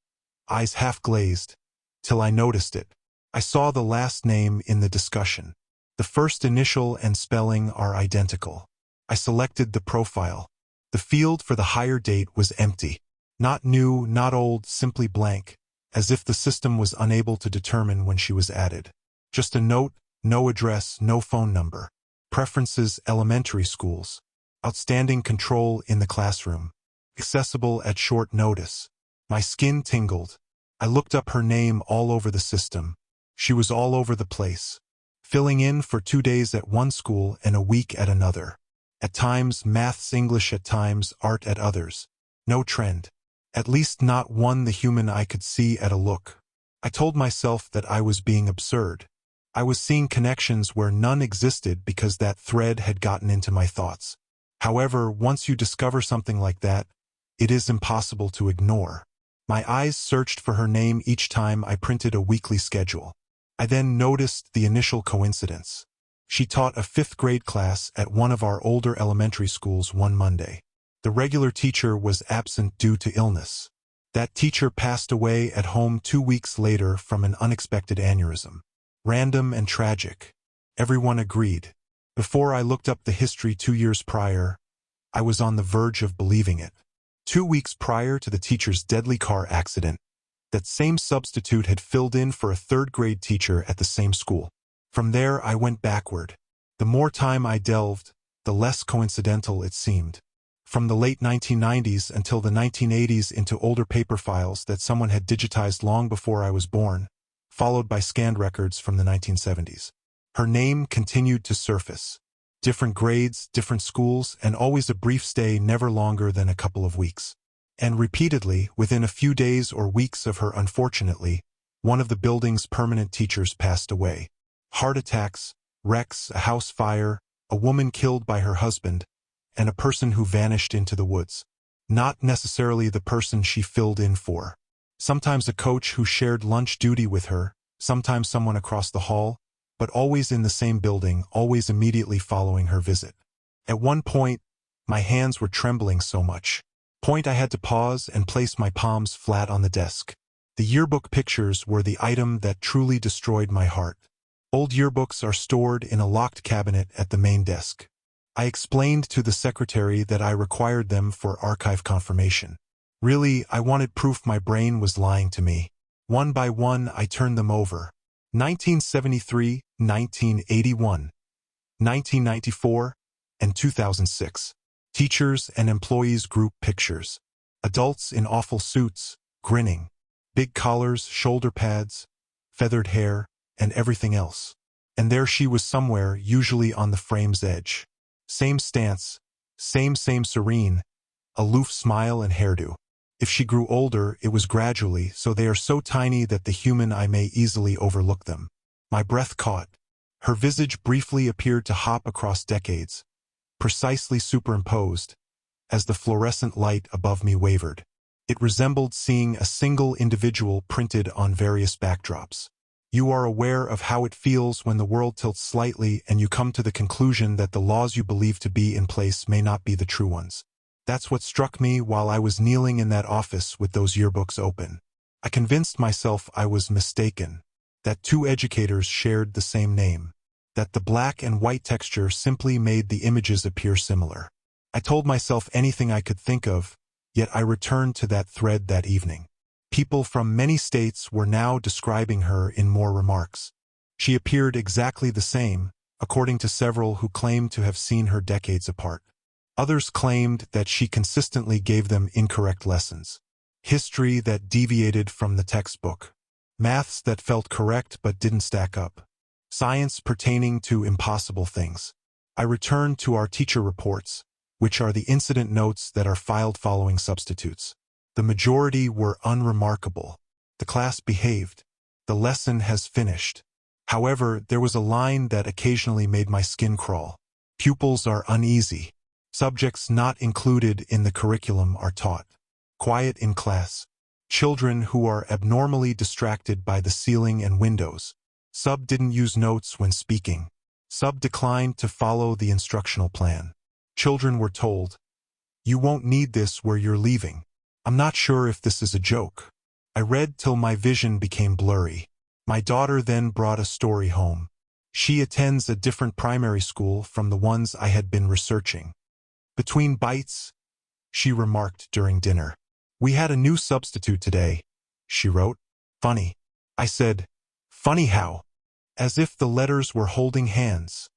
eyes half-glazed, till I noticed it. I saw the last name in the discussion. The first initial and spelling are identical. I selected the profile. The field for the hire date was empty. Not new, not old, simply blank, as if the system was unable to determine when she was added. Just a note, no address, no phone number. Preferences: elementary schools. Outstanding control in the classroom. Accessible at short notice. My skin tingled. I looked up her name all over the system. She was all over the place. Filling in for 2 days at one school and a week at another. At times maths, English, at times art, at others. No trend. At least not one the human eye could see at a look. I told myself that I was being absurd. I was seeing connections where none existed because that thread had gotten into my thoughts. However, once you discover something like that, it is impossible to ignore. My eyes searched for her name each time I printed a weekly schedule. I then noticed the initial coincidence. She taught a 5th grade class at one of our older elementary schools one Monday. The regular teacher was absent due to illness. That teacher passed away at home 2 weeks later from an unexpected aneurysm. Random and tragic. Everyone agreed. Before I looked up the history 2 years prior, I was on the verge of believing it. 2 weeks prior to the teacher's deadly car accident, that same substitute had filled in for a 3rd grade teacher at the same school. From there I went backward. The more time I delved, the less coincidental it seemed. From the late 1990s until the 1980s into older paper files that someone had digitized long before I was born, followed by scanned records from the 1970s. Her name continued to surface. Different grades, different schools, and always a brief stay never longer than a couple of weeks. And repeatedly, within a few days or weeks of her, unfortunately, one of the building's permanent teachers passed away. Heart attacks, wrecks, a house fire, a woman killed by her husband, and a person who vanished into the woods. Not necessarily the person she filled in for. Sometimes a coach who shared lunch duty with her, sometimes someone across the hall, but always in the same building, always immediately following her visit. At one point, my hands were trembling so much. I had to pause and place my palms flat on the desk. The yearbook pictures were the item that truly destroyed my heart. Old yearbooks are stored in a locked cabinet at the main desk. I explained to the secretary that I required them for archive confirmation. Really, I wanted proof my brain was lying to me. One by one, I turned them over. 1973, 1981, 1994, and 2006. Teachers and employees group pictures. Adults in awful suits, grinning. Big collars, shoulder pads, feathered hair, and everything else. And there she was somewhere, usually on the frame's edge. Same stance, same serene, aloof smile and hairdo. If she grew older, it was gradually, so they are so tiny that the human eye may easily overlook them. My breath caught. Her visage briefly appeared to hop across decades, precisely superimposed, as the fluorescent light above me wavered. It resembled seeing a single individual printed on various backdrops. You are aware of how it feels when the world tilts slightly and you come to the conclusion that the laws you believe to be in place may not be the true ones. That's what struck me while I was kneeling in that office with those yearbooks open. I convinced myself I was mistaken, that 2 educators shared the same name, that the black and white texture simply made the images appear similar. I told myself anything I could think of, yet I returned to that thread that evening. People from many states were now describing her in more remarks. She appeared exactly the same, according to several who claimed to have seen her decades apart. Others claimed that she consistently gave them incorrect lessons. History that deviated from the textbook. Maths that felt correct but didn't stack up. Science pertaining to impossible things. I returned to our teacher reports, which are the incident notes that are filed following substitutes. The majority were unremarkable. The class behaved. The lesson has finished. However, there was a line that occasionally made my skin crawl. Pupils are uneasy. Subjects not included in the curriculum are taught. Quiet in class. Children who are abnormally distracted by the ceiling and windows. Sub didn't use notes when speaking. Sub declined to follow the instructional plan. Children were told, "You won't need this where you're leaving." I'm not sure if this is a joke. I read till my vision became blurry. My daughter then brought a story home. She attends a different primary school from the ones I had been researching. Between bites, she remarked during dinner. "We had a new substitute today," she wrote. "Funny." I said, "Funny how?" "As if the letters were holding hands,"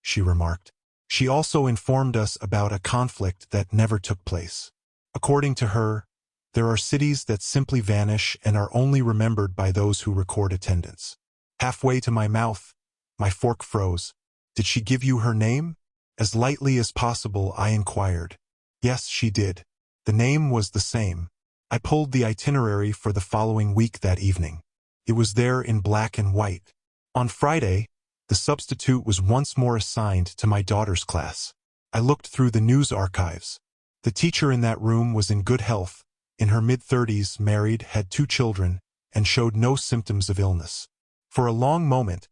she remarked. She also informed us about a conflict that never took place. According to her, there are cities that simply vanish and are only remembered by those who record attendance. Halfway to my mouth, my fork froze. "Did she give you her name?" As lightly as possible, I inquired. Yes, she did. The name was the same. I pulled the itinerary for the following week that evening. It was there in black and white. On Friday, the substitute was once more assigned to my daughter's class. I looked through the news archives. The teacher in that room was in good health, in her mid-30s, married, had 2 children, and showed no symptoms of illness. For a long moment,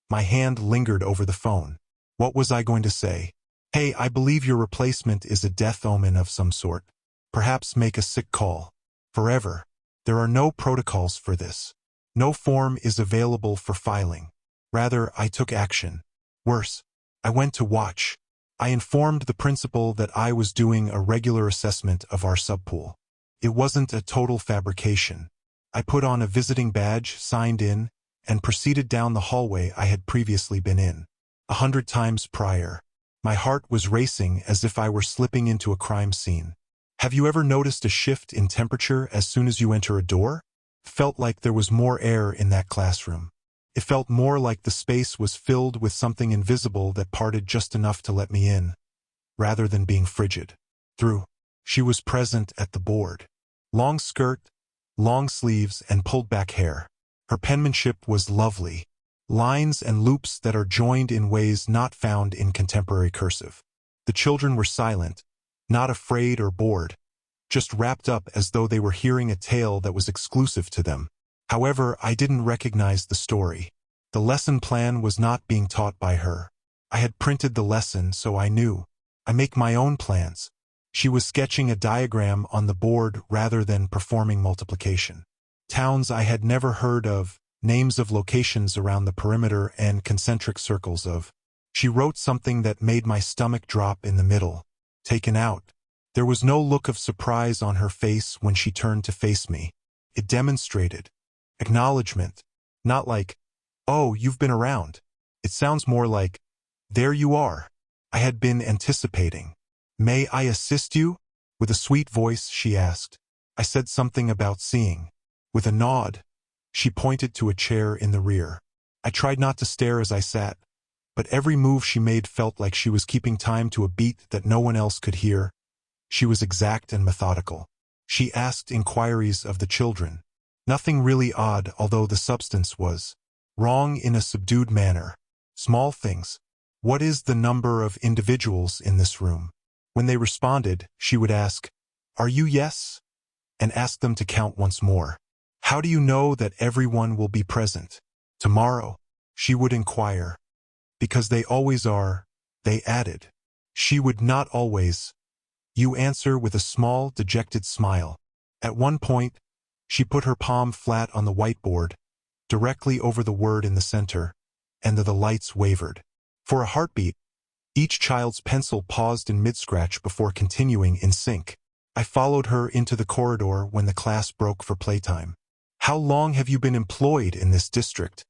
my hand lingered over the phone. What was I going to say? "Hey, I believe your replacement is a death omen of some sort. Perhaps make a sick call." Forever. There are no protocols for this. No form is available for filing. Rather, I took action. Worse, I went to watch. I informed the principal that I was doing a regular assessment of our subpool. It wasn't a total fabrication. I put on a visiting badge, signed in, and proceeded down the hallway I had previously been in. 100 times prior. My heart was racing as if I were slipping into a crime scene. Have you ever noticed a shift in temperature as soon as you enter a door? It felt like there was more air in that classroom. It felt more like the space was filled with something invisible that parted just enough to let me in, rather than being frigid. She was present at the board. Long skirt, long sleeves, and pulled back hair. Her penmanship was lovely. Lines and loops that are joined in ways not found in contemporary cursive. The children were silent, not afraid or bored, just wrapped up as though they were hearing a tale that was exclusive to them. However, I didn't recognize the story. The lesson plan was not being taught by her. I had printed the lesson, so I knew. I make my own plans. She was sketching a diagram on the board rather than performing multiplication. Towns I had never heard of, names of locations around the perimeter, and concentric circles of. She wrote something that made my stomach drop in the middle. Taken out. There was no look of surprise on her face when she turned to face me. It demonstrated acknowledgement. Not like, "Oh, you've been around." It sounds more like, "There you are." I had been anticipating. "May I assist you?" With a sweet voice, she asked. I said something about seeing. With a nod, she pointed to a chair in the rear. I tried not to stare as I sat, but every move she made felt like she was keeping time to a beat that no one else could hear. She was exact and methodical. She asked inquiries of the children. Nothing really odd, although the substance was wrong in a subdued manner. Small things. "What is the number of individuals in this room?" When they responded, she would ask, "Are you yes?" and ask them to count once more. "How do you know that everyone will be present tomorrow?" she would inquire. "Because they always are," they added. She would not always. You answer with a small, dejected smile. At one point, she put her palm flat on the whiteboard, directly over the word in the center, and the lights wavered. For a heartbeat, each child's pencil paused in mid-scratch before continuing in sync. I followed her into the corridor when the class broke for playtime. "How long have you been employed in this district?"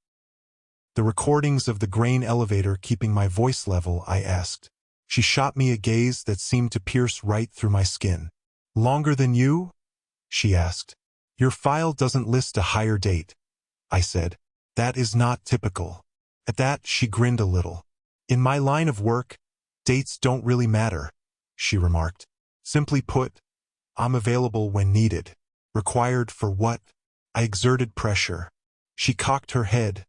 The recordings of the grain elevator keeping my voice level, I asked. She shot me a gaze that seemed to pierce right through my skin. "Longer than you?" she asked. "Your file doesn't list a hire date," I said. "That is not typical." At that, she grinned a little. "In my line of work, dates don't really matter," she remarked. "Simply put, I'm available when needed." Required for what? I exerted pressure. She cocked her head,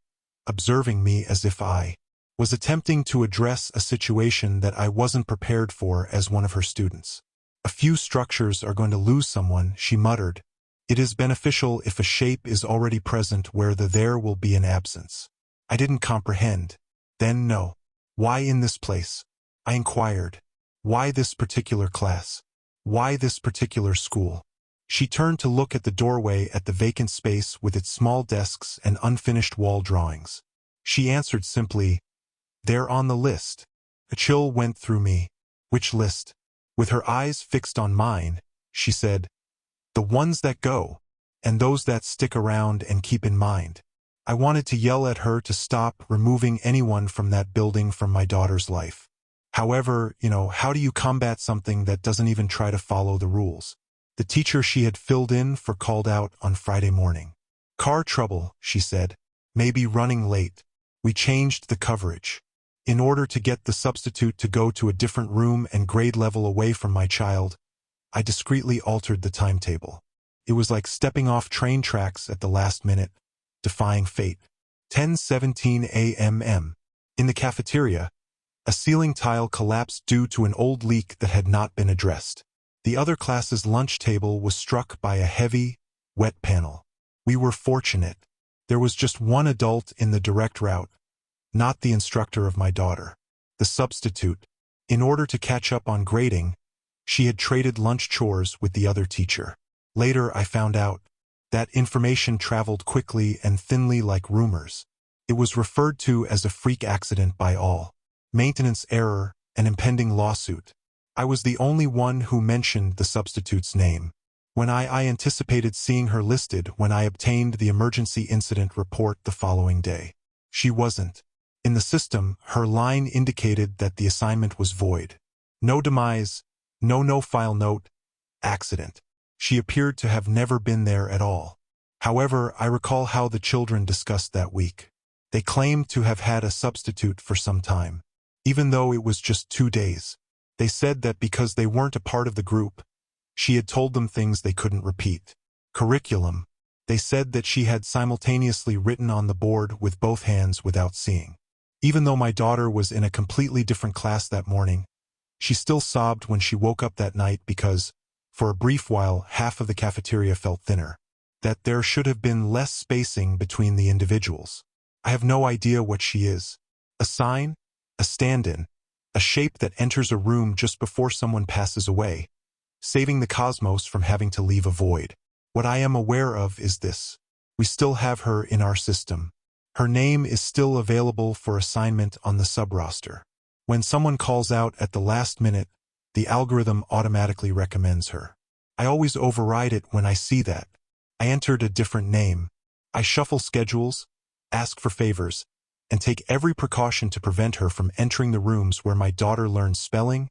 observing me as if I was attempting to address a situation that I wasn't prepared for as one of her students. "A few structures are going to lose someone," she muttered. "It is beneficial if a shape is already present where the there will be an absence." I didn't comprehend. Then no. Why in this place? I inquired. Why this particular class? Why this particular school? She turned to look at the doorway at the vacant space with its small desks and unfinished wall drawings. She answered simply, "They're on the list." A chill went through me. Which list? With her eyes fixed on mine, she said, "The ones that go, and those that stick around and keep in mind." I wanted to yell at her to stop removing anyone from that building from my daughter's life. However, how do you combat something that doesn't even try to follow the rules? The teacher she had filled in for called out on Friday morning. "Car trouble," she said. "Maybe running late." We changed the coverage. In order to get the substitute to go to a different room and grade level away from my child, I discreetly altered the timetable. It was like stepping off train tracks at the last minute, defying fate. 10:17 a.m. In the cafeteria, a ceiling tile collapsed due to an old leak that had not been addressed. The other class's lunch table was struck by a heavy, wet panel. We were fortunate. There was just one adult in the direct route, not the instructor of my daughter. The substitute. In order to catch up on grading, she had traded lunch chores with the other teacher. Later I found out that information traveled quickly and thinly like rumors. It was referred to as a freak accident by all. Maintenance error, an impending lawsuit. I was the only one who mentioned the substitute's name. When I anticipated seeing her listed when I obtained the emergency incident report the following day. She wasn't. In the system, her line indicated that the assignment was void. No demise, no file note, accident. She appeared to have never been there at all. However, I recall how the children discussed that week. They claimed to have had a substitute for some time, even though it was just 2 days. They said that because they weren't a part of the group, she had told them things they couldn't repeat. Curriculum. They said that she had simultaneously written on the board with both hands without seeing. Even though my daughter was in a completely different class that morning, she still sobbed when she woke up that night because, for a brief while, half of the cafeteria felt thinner. That there should have been less spacing between the individuals. I have no idea what she is. A sign? A stand-in? A shape that enters a room just before someone passes away, saving the cosmos from having to leave a void. What I am aware of is this. We still have her in our system. Her name is still available for assignment on the sub-roster. When someone calls out at the last minute, the algorithm automatically recommends her. I always override it when I see that. I entered a different name. I shuffle schedules, ask for favors, and take every precaution to prevent her from entering the rooms where my daughter learns spelling,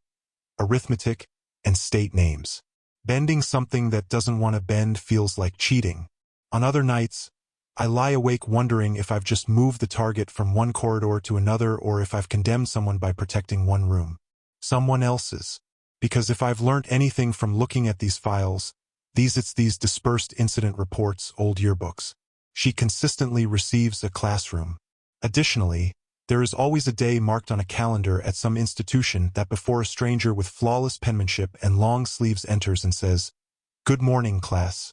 arithmetic, and state names. Bending something that doesn't want to bend feels like cheating. On other nights, I lie awake wondering if I've just moved the target from one corridor to another or if I've condemned someone by protecting one room. Someone else's. Because if I've learned anything from looking at these files, it's these dispersed incident reports, old yearbooks. She consistently receives a classroom. Additionally, there is always a day marked on a calendar at some institution that before a stranger with flawless penmanship and long sleeves enters and says, "Good morning, class."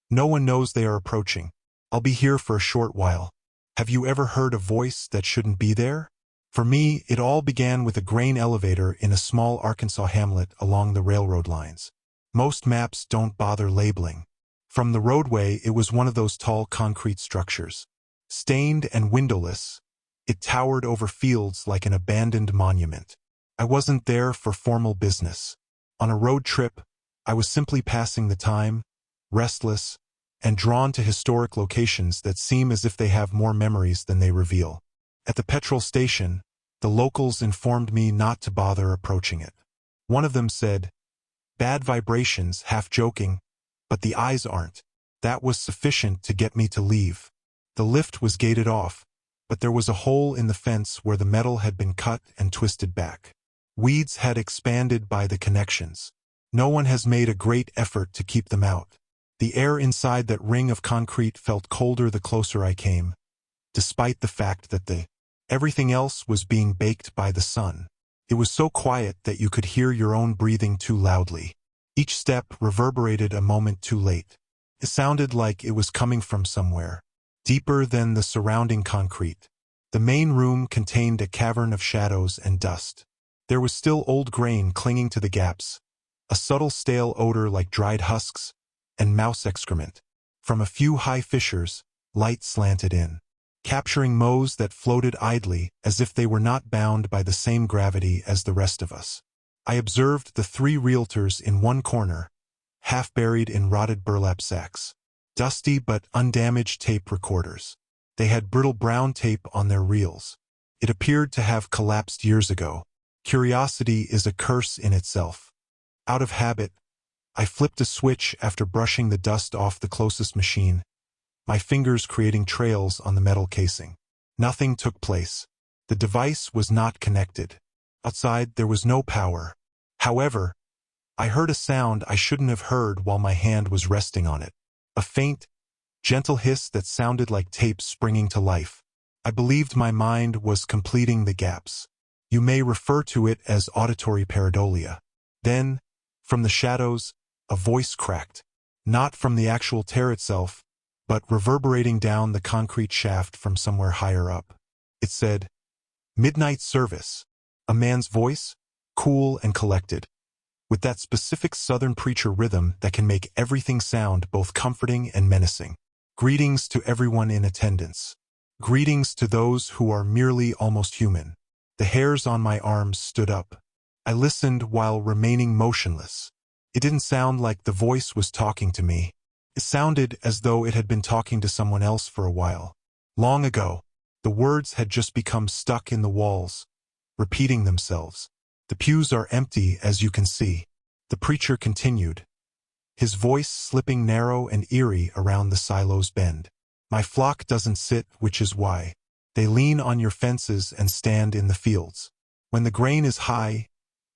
No one knows they are approaching. I'll be here for a short while. Have you ever heard a voice that shouldn't be there? For me, it all began with a grain elevator in a small Arkansas hamlet along the railroad lines. Most maps don't bother labeling. From the roadway, it was one of those tall concrete structures. Stained and windowless, it towered over fields like an abandoned monument. I wasn't there for formal business. On a road trip, I was simply passing the time, restless, and drawn to historic locations that seem as if they have more memories than they reveal. At the petrol station, the locals informed me not to bother approaching it. One of them said, "Bad vibrations," half joking, "but the eyes aren't." That was sufficient to get me to leave. The lift was gated off, but there was a hole in the fence where the metal had been cut and twisted back. Weeds had expanded by the connections. No one has made a great effort to keep them out. The air inside that ring of concrete felt colder the closer I came, despite the fact that everything else was being baked by the sun. It was so quiet that you could hear your own breathing too loudly. Each step reverberated a moment too late. It sounded like it was coming from somewhere, deeper than the surrounding concrete. The main room contained a cavern of shadows and dust. There was still old grain clinging to the gaps, a subtle stale odor like dried husks, and mouse excrement. From a few high fissures, light slanted in, capturing motes that floated idly as if they were not bound by the same gravity as the rest of us. I observed the 3 realtors in one corner, half buried in rotted burlap sacks. Dusty but undamaged tape recorders. They had brittle brown tape on their reels. It appeared to have collapsed years ago. Curiosity is a curse in itself. Out of habit, I flipped a switch after brushing the dust off the closest machine, my fingers creating trails on the metal casing. Nothing took place. The device was not connected. Outside, there was no power. However, I heard a sound I shouldn't have heard while my hand was resting on it. A faint, gentle hiss that sounded like tape springing to life. I believed my mind was completing the gaps. You may refer to it as auditory pareidolia. Then, from the shadows, a voice cracked. Not from the actual tear itself, but reverberating down the concrete shaft from somewhere higher up. It said, "Midnight service." A man's voice, cool and collected, with that specific Southern preacher rhythm that can make everything sound both comforting and menacing. Greetings to everyone in attendance. Greetings to those who are merely almost human. The hairs on my arms stood up. I listened while remaining motionless. It didn't sound like the voice was talking to me. It sounded as though it had been talking to someone else for a while. Long ago, the words had just become stuck in the walls, repeating themselves. The pews are empty, as you can see. The preacher continued, his voice slipping narrow and eerie around the silo's bend. My flock doesn't sit, which is why. They lean on your fences and stand in the fields. When the grain is high,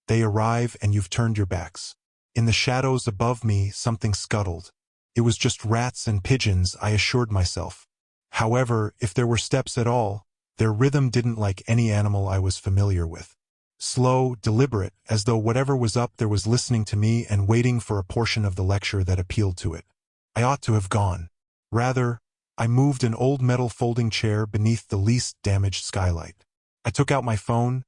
they arrive and you've turned your backs. In the shadows above me, something scuttled. It was just rats and pigeons, I assured myself. However, if there were steps at all, their rhythm didn't like any animal I was familiar with. Slow, deliberate, as though whatever was up there was listening to me and waiting for a portion of the lecture that appealed to it. I ought to have gone. Rather, I moved an old metal folding chair beneath the least damaged skylight. I took out my phone,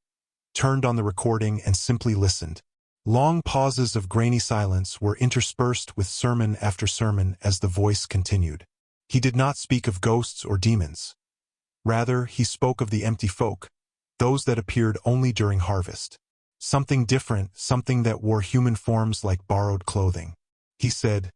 turned on the recording, and simply listened. Long pauses of grainy silence were interspersed with sermon after sermon as the voice continued. He did not speak of ghosts or demons. Rather, he spoke of the empty folk, those that appeared only during harvest. Something different, something that wore human forms like borrowed clothing. He said,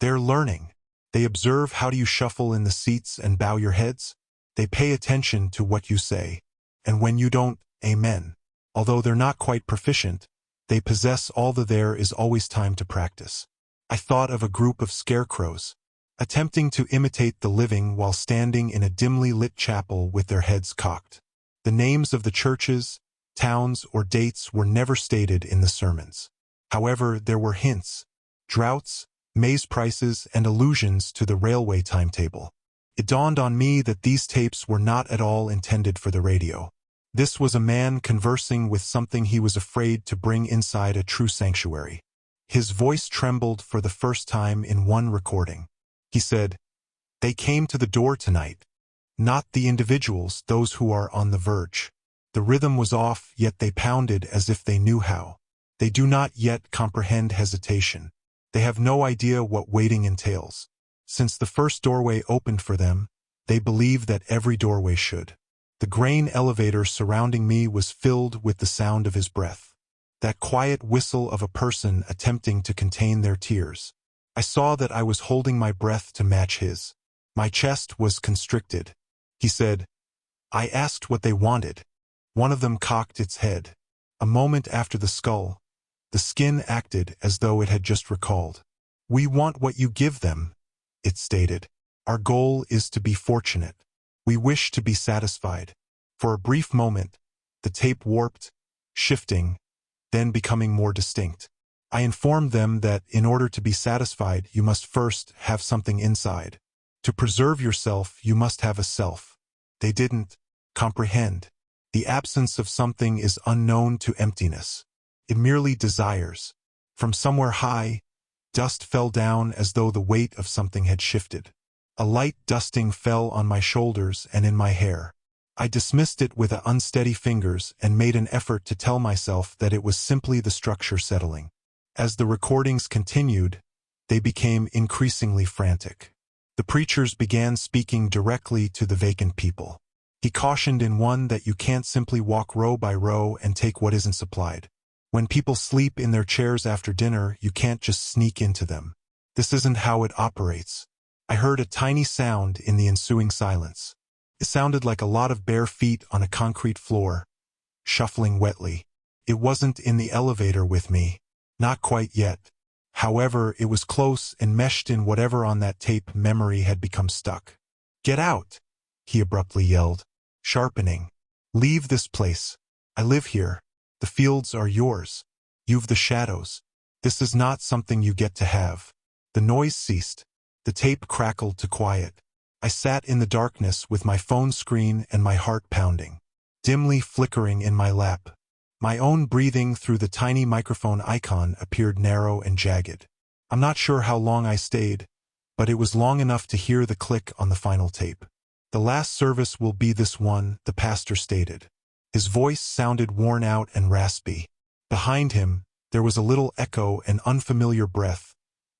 "They're learning. They observe how you shuffle in the seats and bow your heads. They pay attention to what you say. And when you don't, amen. Although they're not quite proficient, they possess all that there is always time to practice." I thought of a group of scarecrows, attempting to imitate the living while standing in a dimly lit chapel with their heads cocked. The names of the churches, towns, or dates were never stated in the sermons. However, there were hints, droughts, maize prices, and allusions to the railway timetable. It dawned on me that these tapes were not at all intended for the radio. This was a man conversing with something he was afraid to bring inside a true sanctuary. His voice trembled for the first time in one recording. He said, "They came to the door tonight. Not the individuals, those who are on the verge." The rhythm was off, yet they pounded as if they knew how. They do not yet comprehend hesitation. They have no idea what waiting entails. Since the first doorway opened for them, they believe that every doorway should. The grain elevator surrounding me was filled with the sound of his breath. That quiet whistle of a person attempting to contain their tears. I saw that I was holding my breath to match his. My chest was constricted. He said, "I asked what they wanted." One of them cocked its head. A moment after the skull, the skin acted as though it had just recalled. "We want what you give them," it stated. "Our goal is to be fortunate. We wish to be satisfied." For a brief moment, the tape warped, shifting, then becoming more distinct. I informed them that in order to be satisfied, you must first have something inside. To preserve yourself, you must have a self. They didn't comprehend. The absence of something is unknown to emptiness. It merely desires. From somewhere high, dust fell down as though the weight of something had shifted. A light dusting fell on my shoulders and in my hair. I dismissed it with unsteady fingers and made an effort to tell myself that it was simply the structure settling. As the recordings continued, they became increasingly frantic. The preachers began speaking directly to the vacant people. He cautioned in one that you can't simply walk row by row and take what isn't supplied. When people sleep in their chairs after dinner, you can't just sneak into them. This isn't how it operates. I heard a tiny sound in the ensuing silence. It sounded like a lot of bare feet on a concrete floor, shuffling wetly. It wasn't in the elevator with me. Not quite yet. However, it was close and meshed in whatever on that tape memory had become stuck. "Get out!" he abruptly yelled, sharpening. "Leave this place. I live here. The fields are yours. You've the shadows. This is not something you get to have." The noise ceased. The tape crackled to quiet. I sat in the darkness with my phone screen and my heart pounding, dimly flickering in my lap. My own breathing through the tiny microphone icon appeared narrow and jagged. I'm not sure how long I stayed, but it was long enough to hear the click on the final tape. "The last service will be this one," the pastor stated. His voice sounded worn out and raspy. Behind him, there was a little echo and unfamiliar breath,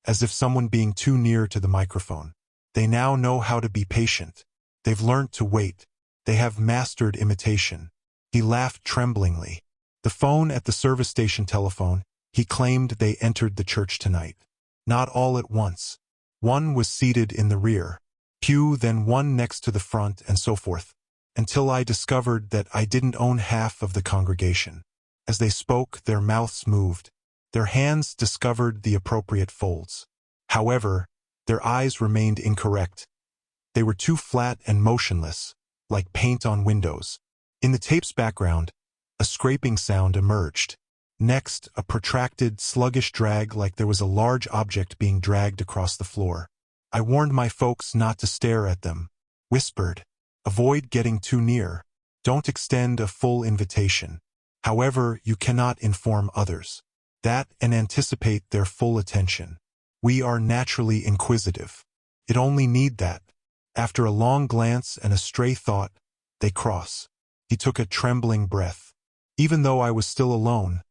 as if someone being too near to the microphone. "They now know how to be patient. They've learned to wait. They have mastered imitation." He laughed tremblingly. The phone at the service station telephone, he claimed they entered the church tonight. Not all at once. One was seated in the rear pew, then one next to the front, and so forth, until I discovered that I didn't own half of the congregation. As they spoke, their mouths moved. Their hands discovered the appropriate folds. However, their eyes remained incorrect. They were too flat and motionless, like paint on windows. In the tape's background, a scraping sound emerged. Next, a protracted, sluggish drag like there was a large object being dragged across the floor. I warned my folks not to stare at them. Whispered, "Avoid getting too near. Don't extend a full invitation. However, you cannot inform others. That and anticipate their full attention. We are naturally inquisitive. It only need that." After a long glance and a stray thought, "They cross." He took a trembling breath. Even though I was still alone,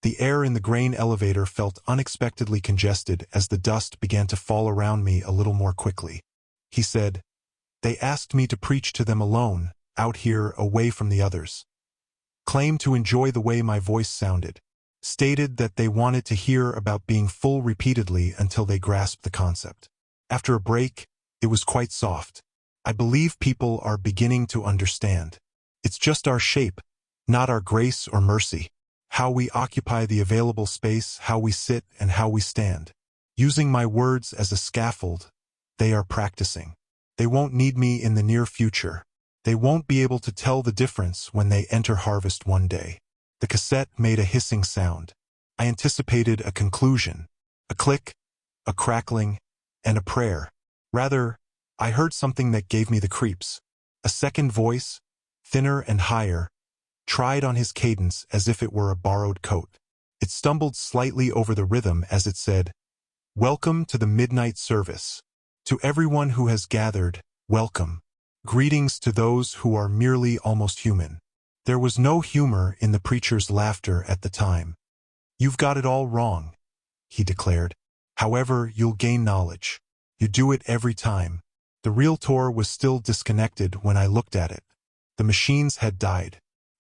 the air in the grain elevator felt unexpectedly congested as the dust began to fall around me a little more quickly. He said, "They asked me to preach to them alone, out here away from the others. Claimed to enjoy the way my voice sounded. Stated that they wanted to hear about being full repeatedly until they grasped the concept. After a break, it was quite soft. I believe people are beginning to understand. It's just our shape, not our grace or mercy. How we occupy the available space, how we sit, and how we stand. Using my words as a scaffold, they are practicing. They won't need me in the near future. They won't be able to tell the difference when they enter harvest one day." The cassette made a hissing sound. I anticipated a conclusion, a click, a crackling, and a prayer. Rather, I heard something that gave me the creeps. A second voice, thinner and higher, tried on his cadence as if it were a borrowed coat. It stumbled slightly over the rhythm as it said, "Welcome to the midnight service. To everyone who has gathered, welcome. Greetings to those who are merely almost human." There was no humor in the preacher's laughter at the time. "You've got it all wrong," he declared. "However, you'll gain knowledge. You do it every time." The realtor was still disconnected when I looked at it. The machines had died.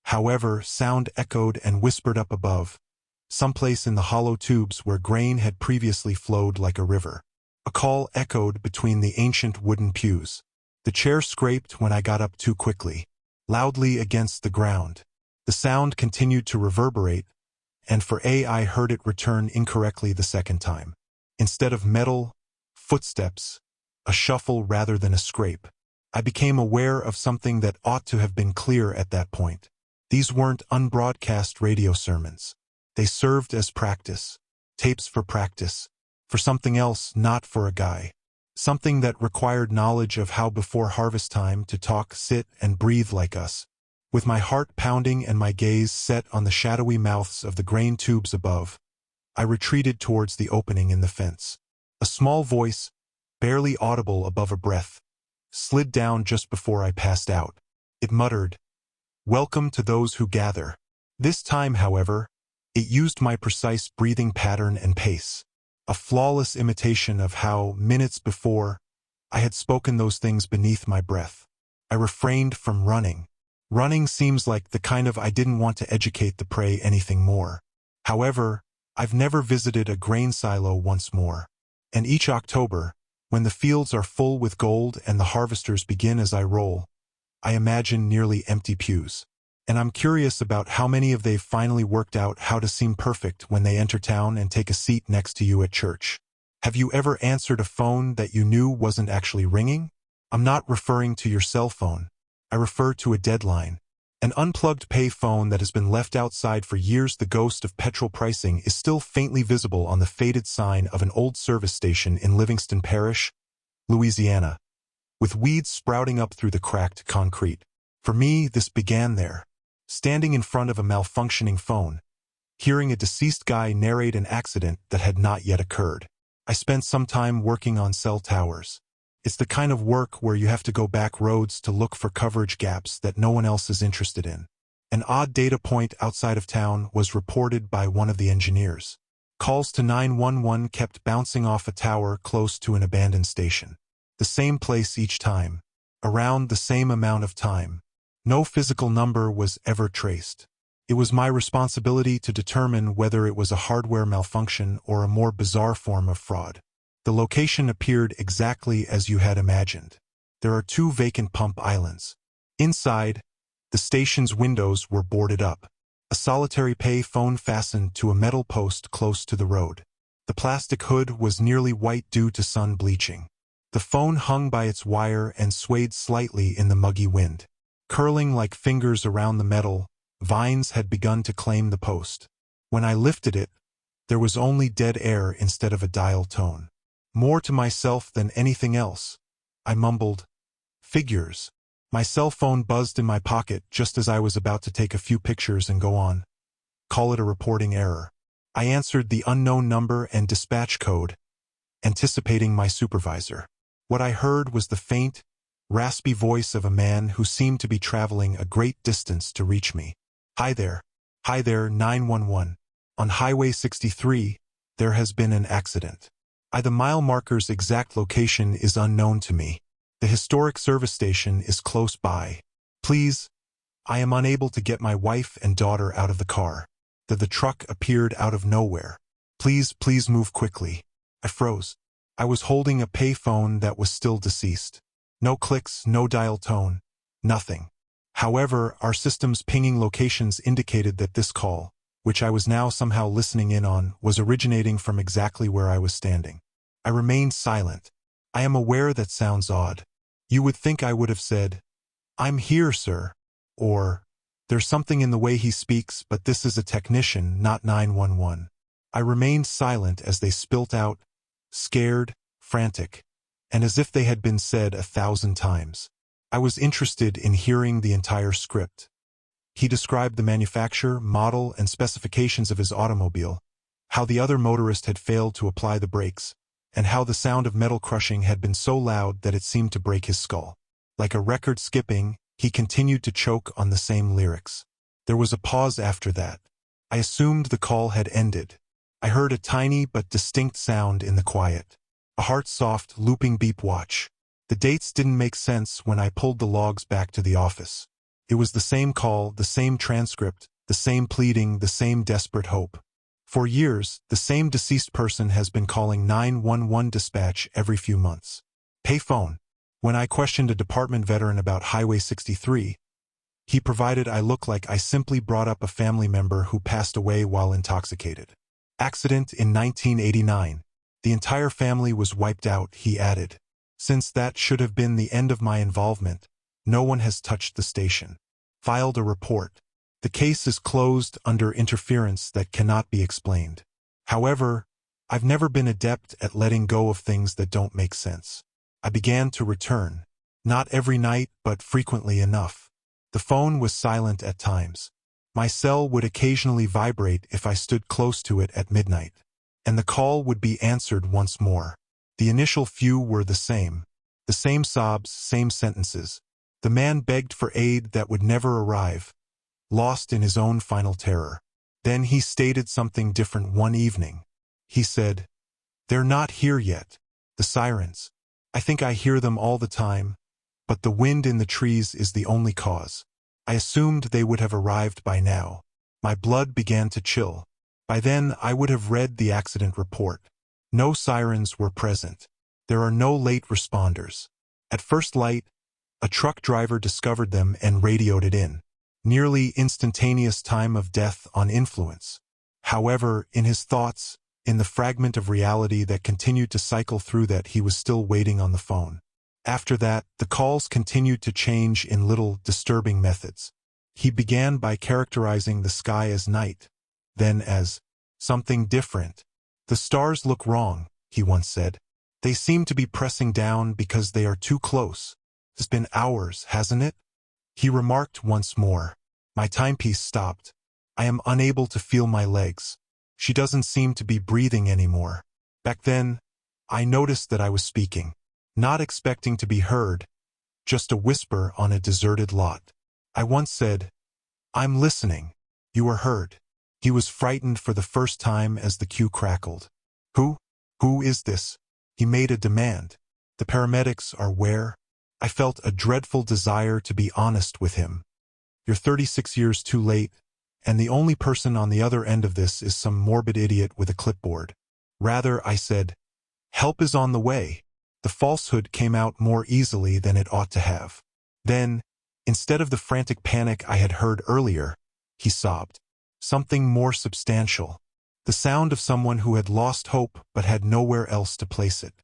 However, sound echoed and whispered up above, someplace in the hollow tubes where grain had previously flowed like a river. A call echoed between the ancient wooden pews. The chair scraped when I got up too quickly, loudly against the ground. The sound continued to reverberate, and I heard it return incorrectly the second time. Instead of metal, footsteps, a shuffle rather than a scrape. I became aware of something that ought to have been clear at that point. These weren't unbroadcast radio sermons. They served as practice, tapes for practice, for something else, not for a guy. Something that required knowledge of how before harvest time to talk, sit, and breathe like us. With my heart pounding and my gaze set on the shadowy mouths of the grain tubes above, I retreated towards the opening in the fence. A small voice, barely audible above a breath, slid down just before I passed out. It muttered, "Welcome to those who gather." This time, however, it used my precise breathing pattern and pace, a flawless imitation of how, minutes before, I had spoken those things beneath my breath. I refrained from running. Running seems like the kind of I didn't want to educate the prey anything more. However, I've never visited a grain silo once more. And each October, when the fields are full with gold and the harvesters begin as I roll, I imagine nearly empty pews. And I'm curious about how many of they've finally worked out how to seem perfect when they enter town and take a seat next to you at church. Have you ever answered a phone that you knew wasn't actually ringing? I'm not referring to your cell phone. I refer to a deadline. An unplugged pay phone that has been left outside for years. The ghost of petrol pricing is still faintly visible on the faded sign of an old service station in Livingston Parish, Louisiana, with weeds sprouting up through the cracked concrete. For me, this began there. Standing in front of a malfunctioning phone, hearing a deceased guy narrate an accident that had not yet occurred. I spent some time working on cell towers. It's the kind of work where you have to go back roads to look for coverage gaps that no one else is interested in. An odd data point outside of town was reported by one of the engineers. Calls to 911 kept bouncing off a tower close to an abandoned station. The same place each time, around the same amount of time. No physical number was ever traced. It was my responsibility to determine whether it was a hardware malfunction or a more bizarre form of fraud. The location appeared exactly as you had imagined. There are 2 vacant pump islands. Inside, the station's windows were boarded up. A solitary pay phone fastened to a metal post close to the road. The plastic hood was nearly white due to sun bleaching. The phone hung by its wire and swayed slightly in the muggy wind. Curling like fingers around the metal, vines had begun to claim the post. When I lifted it, there was only dead air instead of a dial tone. More to myself than anything else, I mumbled, "Figures." My cell phone buzzed in my pocket just as I was about to take a few pictures and go on. Call it a reporting error. I answered the unknown number and dispatch code, anticipating my supervisor. What I heard was the faint, raspy voice of a man who seemed to be traveling a great distance to reach me. Hi there, 911. On Highway 63, there has been an accident. The mile marker's exact location is unknown to me. The historic service station is close by. Please, I am unable to get my wife and daughter out of the car. The truck appeared out of nowhere. Please move quickly. I froze. I was holding a pay phone that was still deceased. No clicks, no dial tone, nothing. However, our system's pinging locations indicated that this call, which I was now somehow listening in on, was originating from exactly where I was standing. I remained silent. I am aware that sounds odd. You would think I would have said, "I'm here, sir," or, "There's something in the way he speaks, but this is a technician, not 911. I remained silent as they spilt out, scared, frantic, and as if they had been said 1,000 times. I was interested in hearing the entire script. He described the manufacture, model, and specifications of his automobile, how the other motorist had failed to apply the brakes, and how the sound of metal crushing had been so loud that it seemed to break his skull. Like a record skipping, he continued to choke on the same lyrics. There was a pause after that. I assumed the call had ended. I heard a tiny but distinct sound in the quiet. A heart-soft, looping beep watch. The dates didn't make sense when I pulled the logs back to the office. It was the same call, the same transcript, the same pleading, the same desperate hope. For years, the same deceased person has been calling 911 dispatch every few months. Payphone. When I questioned a department veteran about Highway 63, he provided I look like I simply brought up a family member who passed away while intoxicated. Accident in 1989. The entire family was wiped out, he added. Since that should have been the end of my involvement, no one has touched the station. Filed a report. The case is closed under interference that cannot be explained. However, I've never been adept at letting go of things that don't make sense. I began to return. Not every night, but frequently enough. The phone was silent at times. My cell would occasionally vibrate if I stood close to it at midnight. And the call would be answered once more. The initial few were the same. The same sobs, same sentences. The man begged for aid that would never arrive, lost in his own final terror. Then he stated something different one evening. He said, "They're not here yet. The sirens. I think I hear them all the time, but the wind in the trees is the only cause. I assumed they would have arrived by now." My blood began to chill. By then, I would have read the accident report. No sirens were present. There are no late responders. At first light, a truck driver discovered them and radioed it in. Nearly instantaneous time of death on influence. However, in his thoughts, in the fragment of reality that continued to cycle through that, he was still waiting on the phone. After that, the calls continued to change in little, disturbing methods. He began by characterizing the sky as night, then as something different. "The stars look wrong," he once said. "They seem to be pressing down because they are too close. It's been hours, hasn't it?" He remarked once more. My timepiece stopped. "I am unable to feel my legs. She doesn't seem to be breathing anymore." Back then, I noticed that I was speaking, not expecting to be heard, just a whisper on a deserted lot. I once said, "I'm listening. You are heard." He was frightened for the first time as the queue crackled. Who is this?" He made a demand. "The paramedics are where?" I felt a dreadful desire to be honest with him. "You're 36 years too late, and the only person on the other end of this is some morbid idiot with a clipboard." Rather, I said, "Help is on the way." The falsehood came out more easily than it ought to have. Then, instead of the frantic panic I had heard earlier, he sobbed. Something more substantial. The sound of someone who had lost hope but had nowhere else to place it.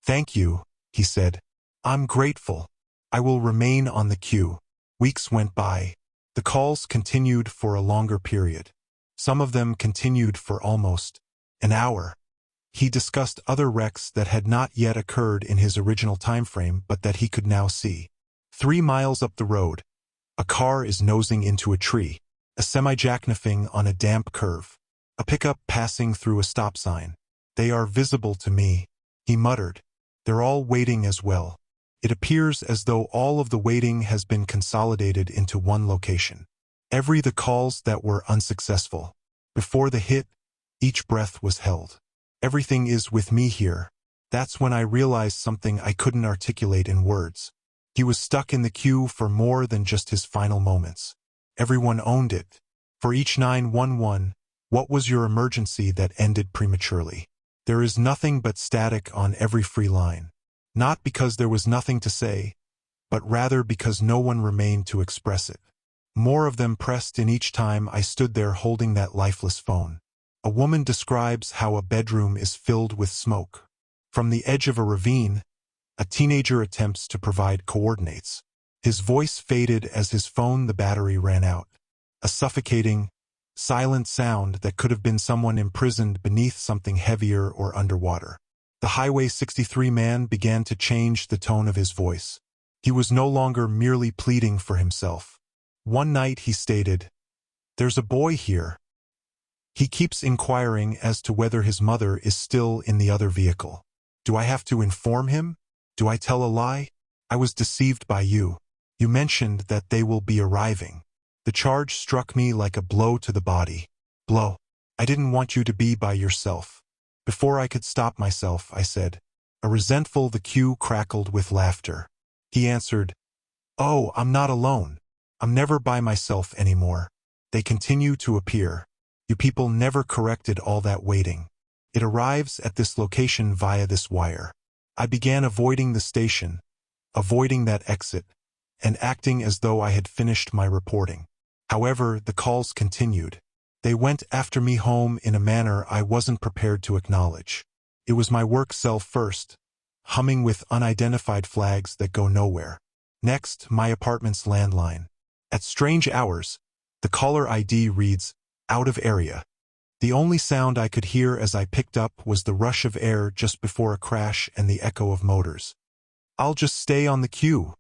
"Thank you," he said. "I'm grateful. I will remain on the queue." Weeks went by. The calls continued for a longer period. Some of them continued for almost an hour. He discussed other wrecks that had not yet occurred in his original time frame but that he could now see. 3 miles up the road, a car is nosing into a tree, a semi-jackknifing on a damp curve, a pickup passing through a stop sign. "They are visible to me," he muttered. "They're all waiting as well." It appears as though all of the waiting has been consolidated into one location. The calls that were unsuccessful. Before the hit, each breath was held. "Everything is with me here." That's when I realized something I couldn't articulate in words. He was stuck in the queue for more than just his final moments. Everyone owned it. For each 911, what was your emergency that ended prematurely? There is nothing but static on every free line. Not because there was nothing to say, but rather because no one remained to express it. More of them pressed in each time I stood there holding that lifeless phone. A woman describes how a bedroom is filled with smoke. From the edge of a ravine, a teenager attempts to provide coordinates. His voice faded as his phone the battery ran out. A suffocating, silent sound that could have been someone imprisoned beneath something heavier or underwater. The Highway 63 man began to change the tone of his voice. He was no longer merely pleading for himself. One night he stated, "There's a boy here. He keeps inquiring as to whether his mother is still in the other vehicle. Do I have to inform him? Do I tell a lie? I was deceived by you. You mentioned that they will be arriving." The charge struck me like a blow to the body. Blow. "I didn't want you to be by yourself." Before I could stop myself, I said. The queue crackled with laughter. He answered, "Oh, I'm not alone. I'm never by myself anymore. They continue to appear. You people never corrected all that waiting. It arrives at this location via this wire." I began avoiding the station, avoiding that exit, and acting as though I had finished my reporting. However, the calls continued. They went after me home in a manner I wasn't prepared to acknowledge. It was my work cell first, humming with unidentified flags that go nowhere. Next, my apartment's landline. At strange hours, the caller ID reads, "Out of area." The only sound I could hear as I picked up was the rush of air just before a crash and the echo of motors. "I'll just stay on the queue,"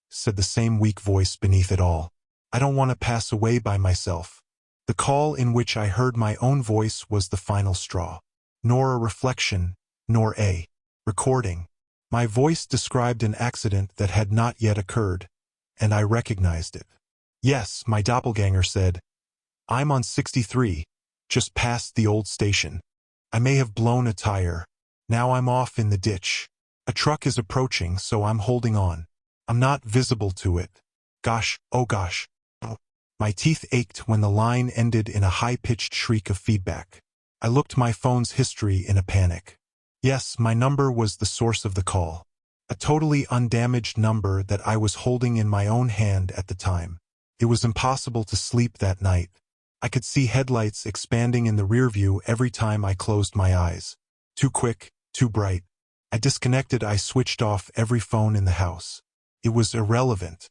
said the same weak voice beneath it all. "I don't want to pass away by myself." The call in which I heard my own voice was the final straw. Nor a reflection, nor a recording. My voice described an accident that had not yet occurred, and I recognized it. Yes, my doppelganger said, I'm on 63, just past the old station. I may have blown a tire. Now I'm off in the ditch. A truck is approaching, so I'm holding on. I'm not visible to it. Gosh, oh gosh. My teeth ached when the line ended in a high-pitched shriek of feedback. I looked my phone's history in a panic. Yes, my number was the source of the call. A totally undamaged number that I was holding in my own hand at the time. It was impossible to sleep that night. I could see headlights expanding in the rearview every time I closed my eyes. Too quick, too bright. I switched off every phone in the house. It was irrelevant.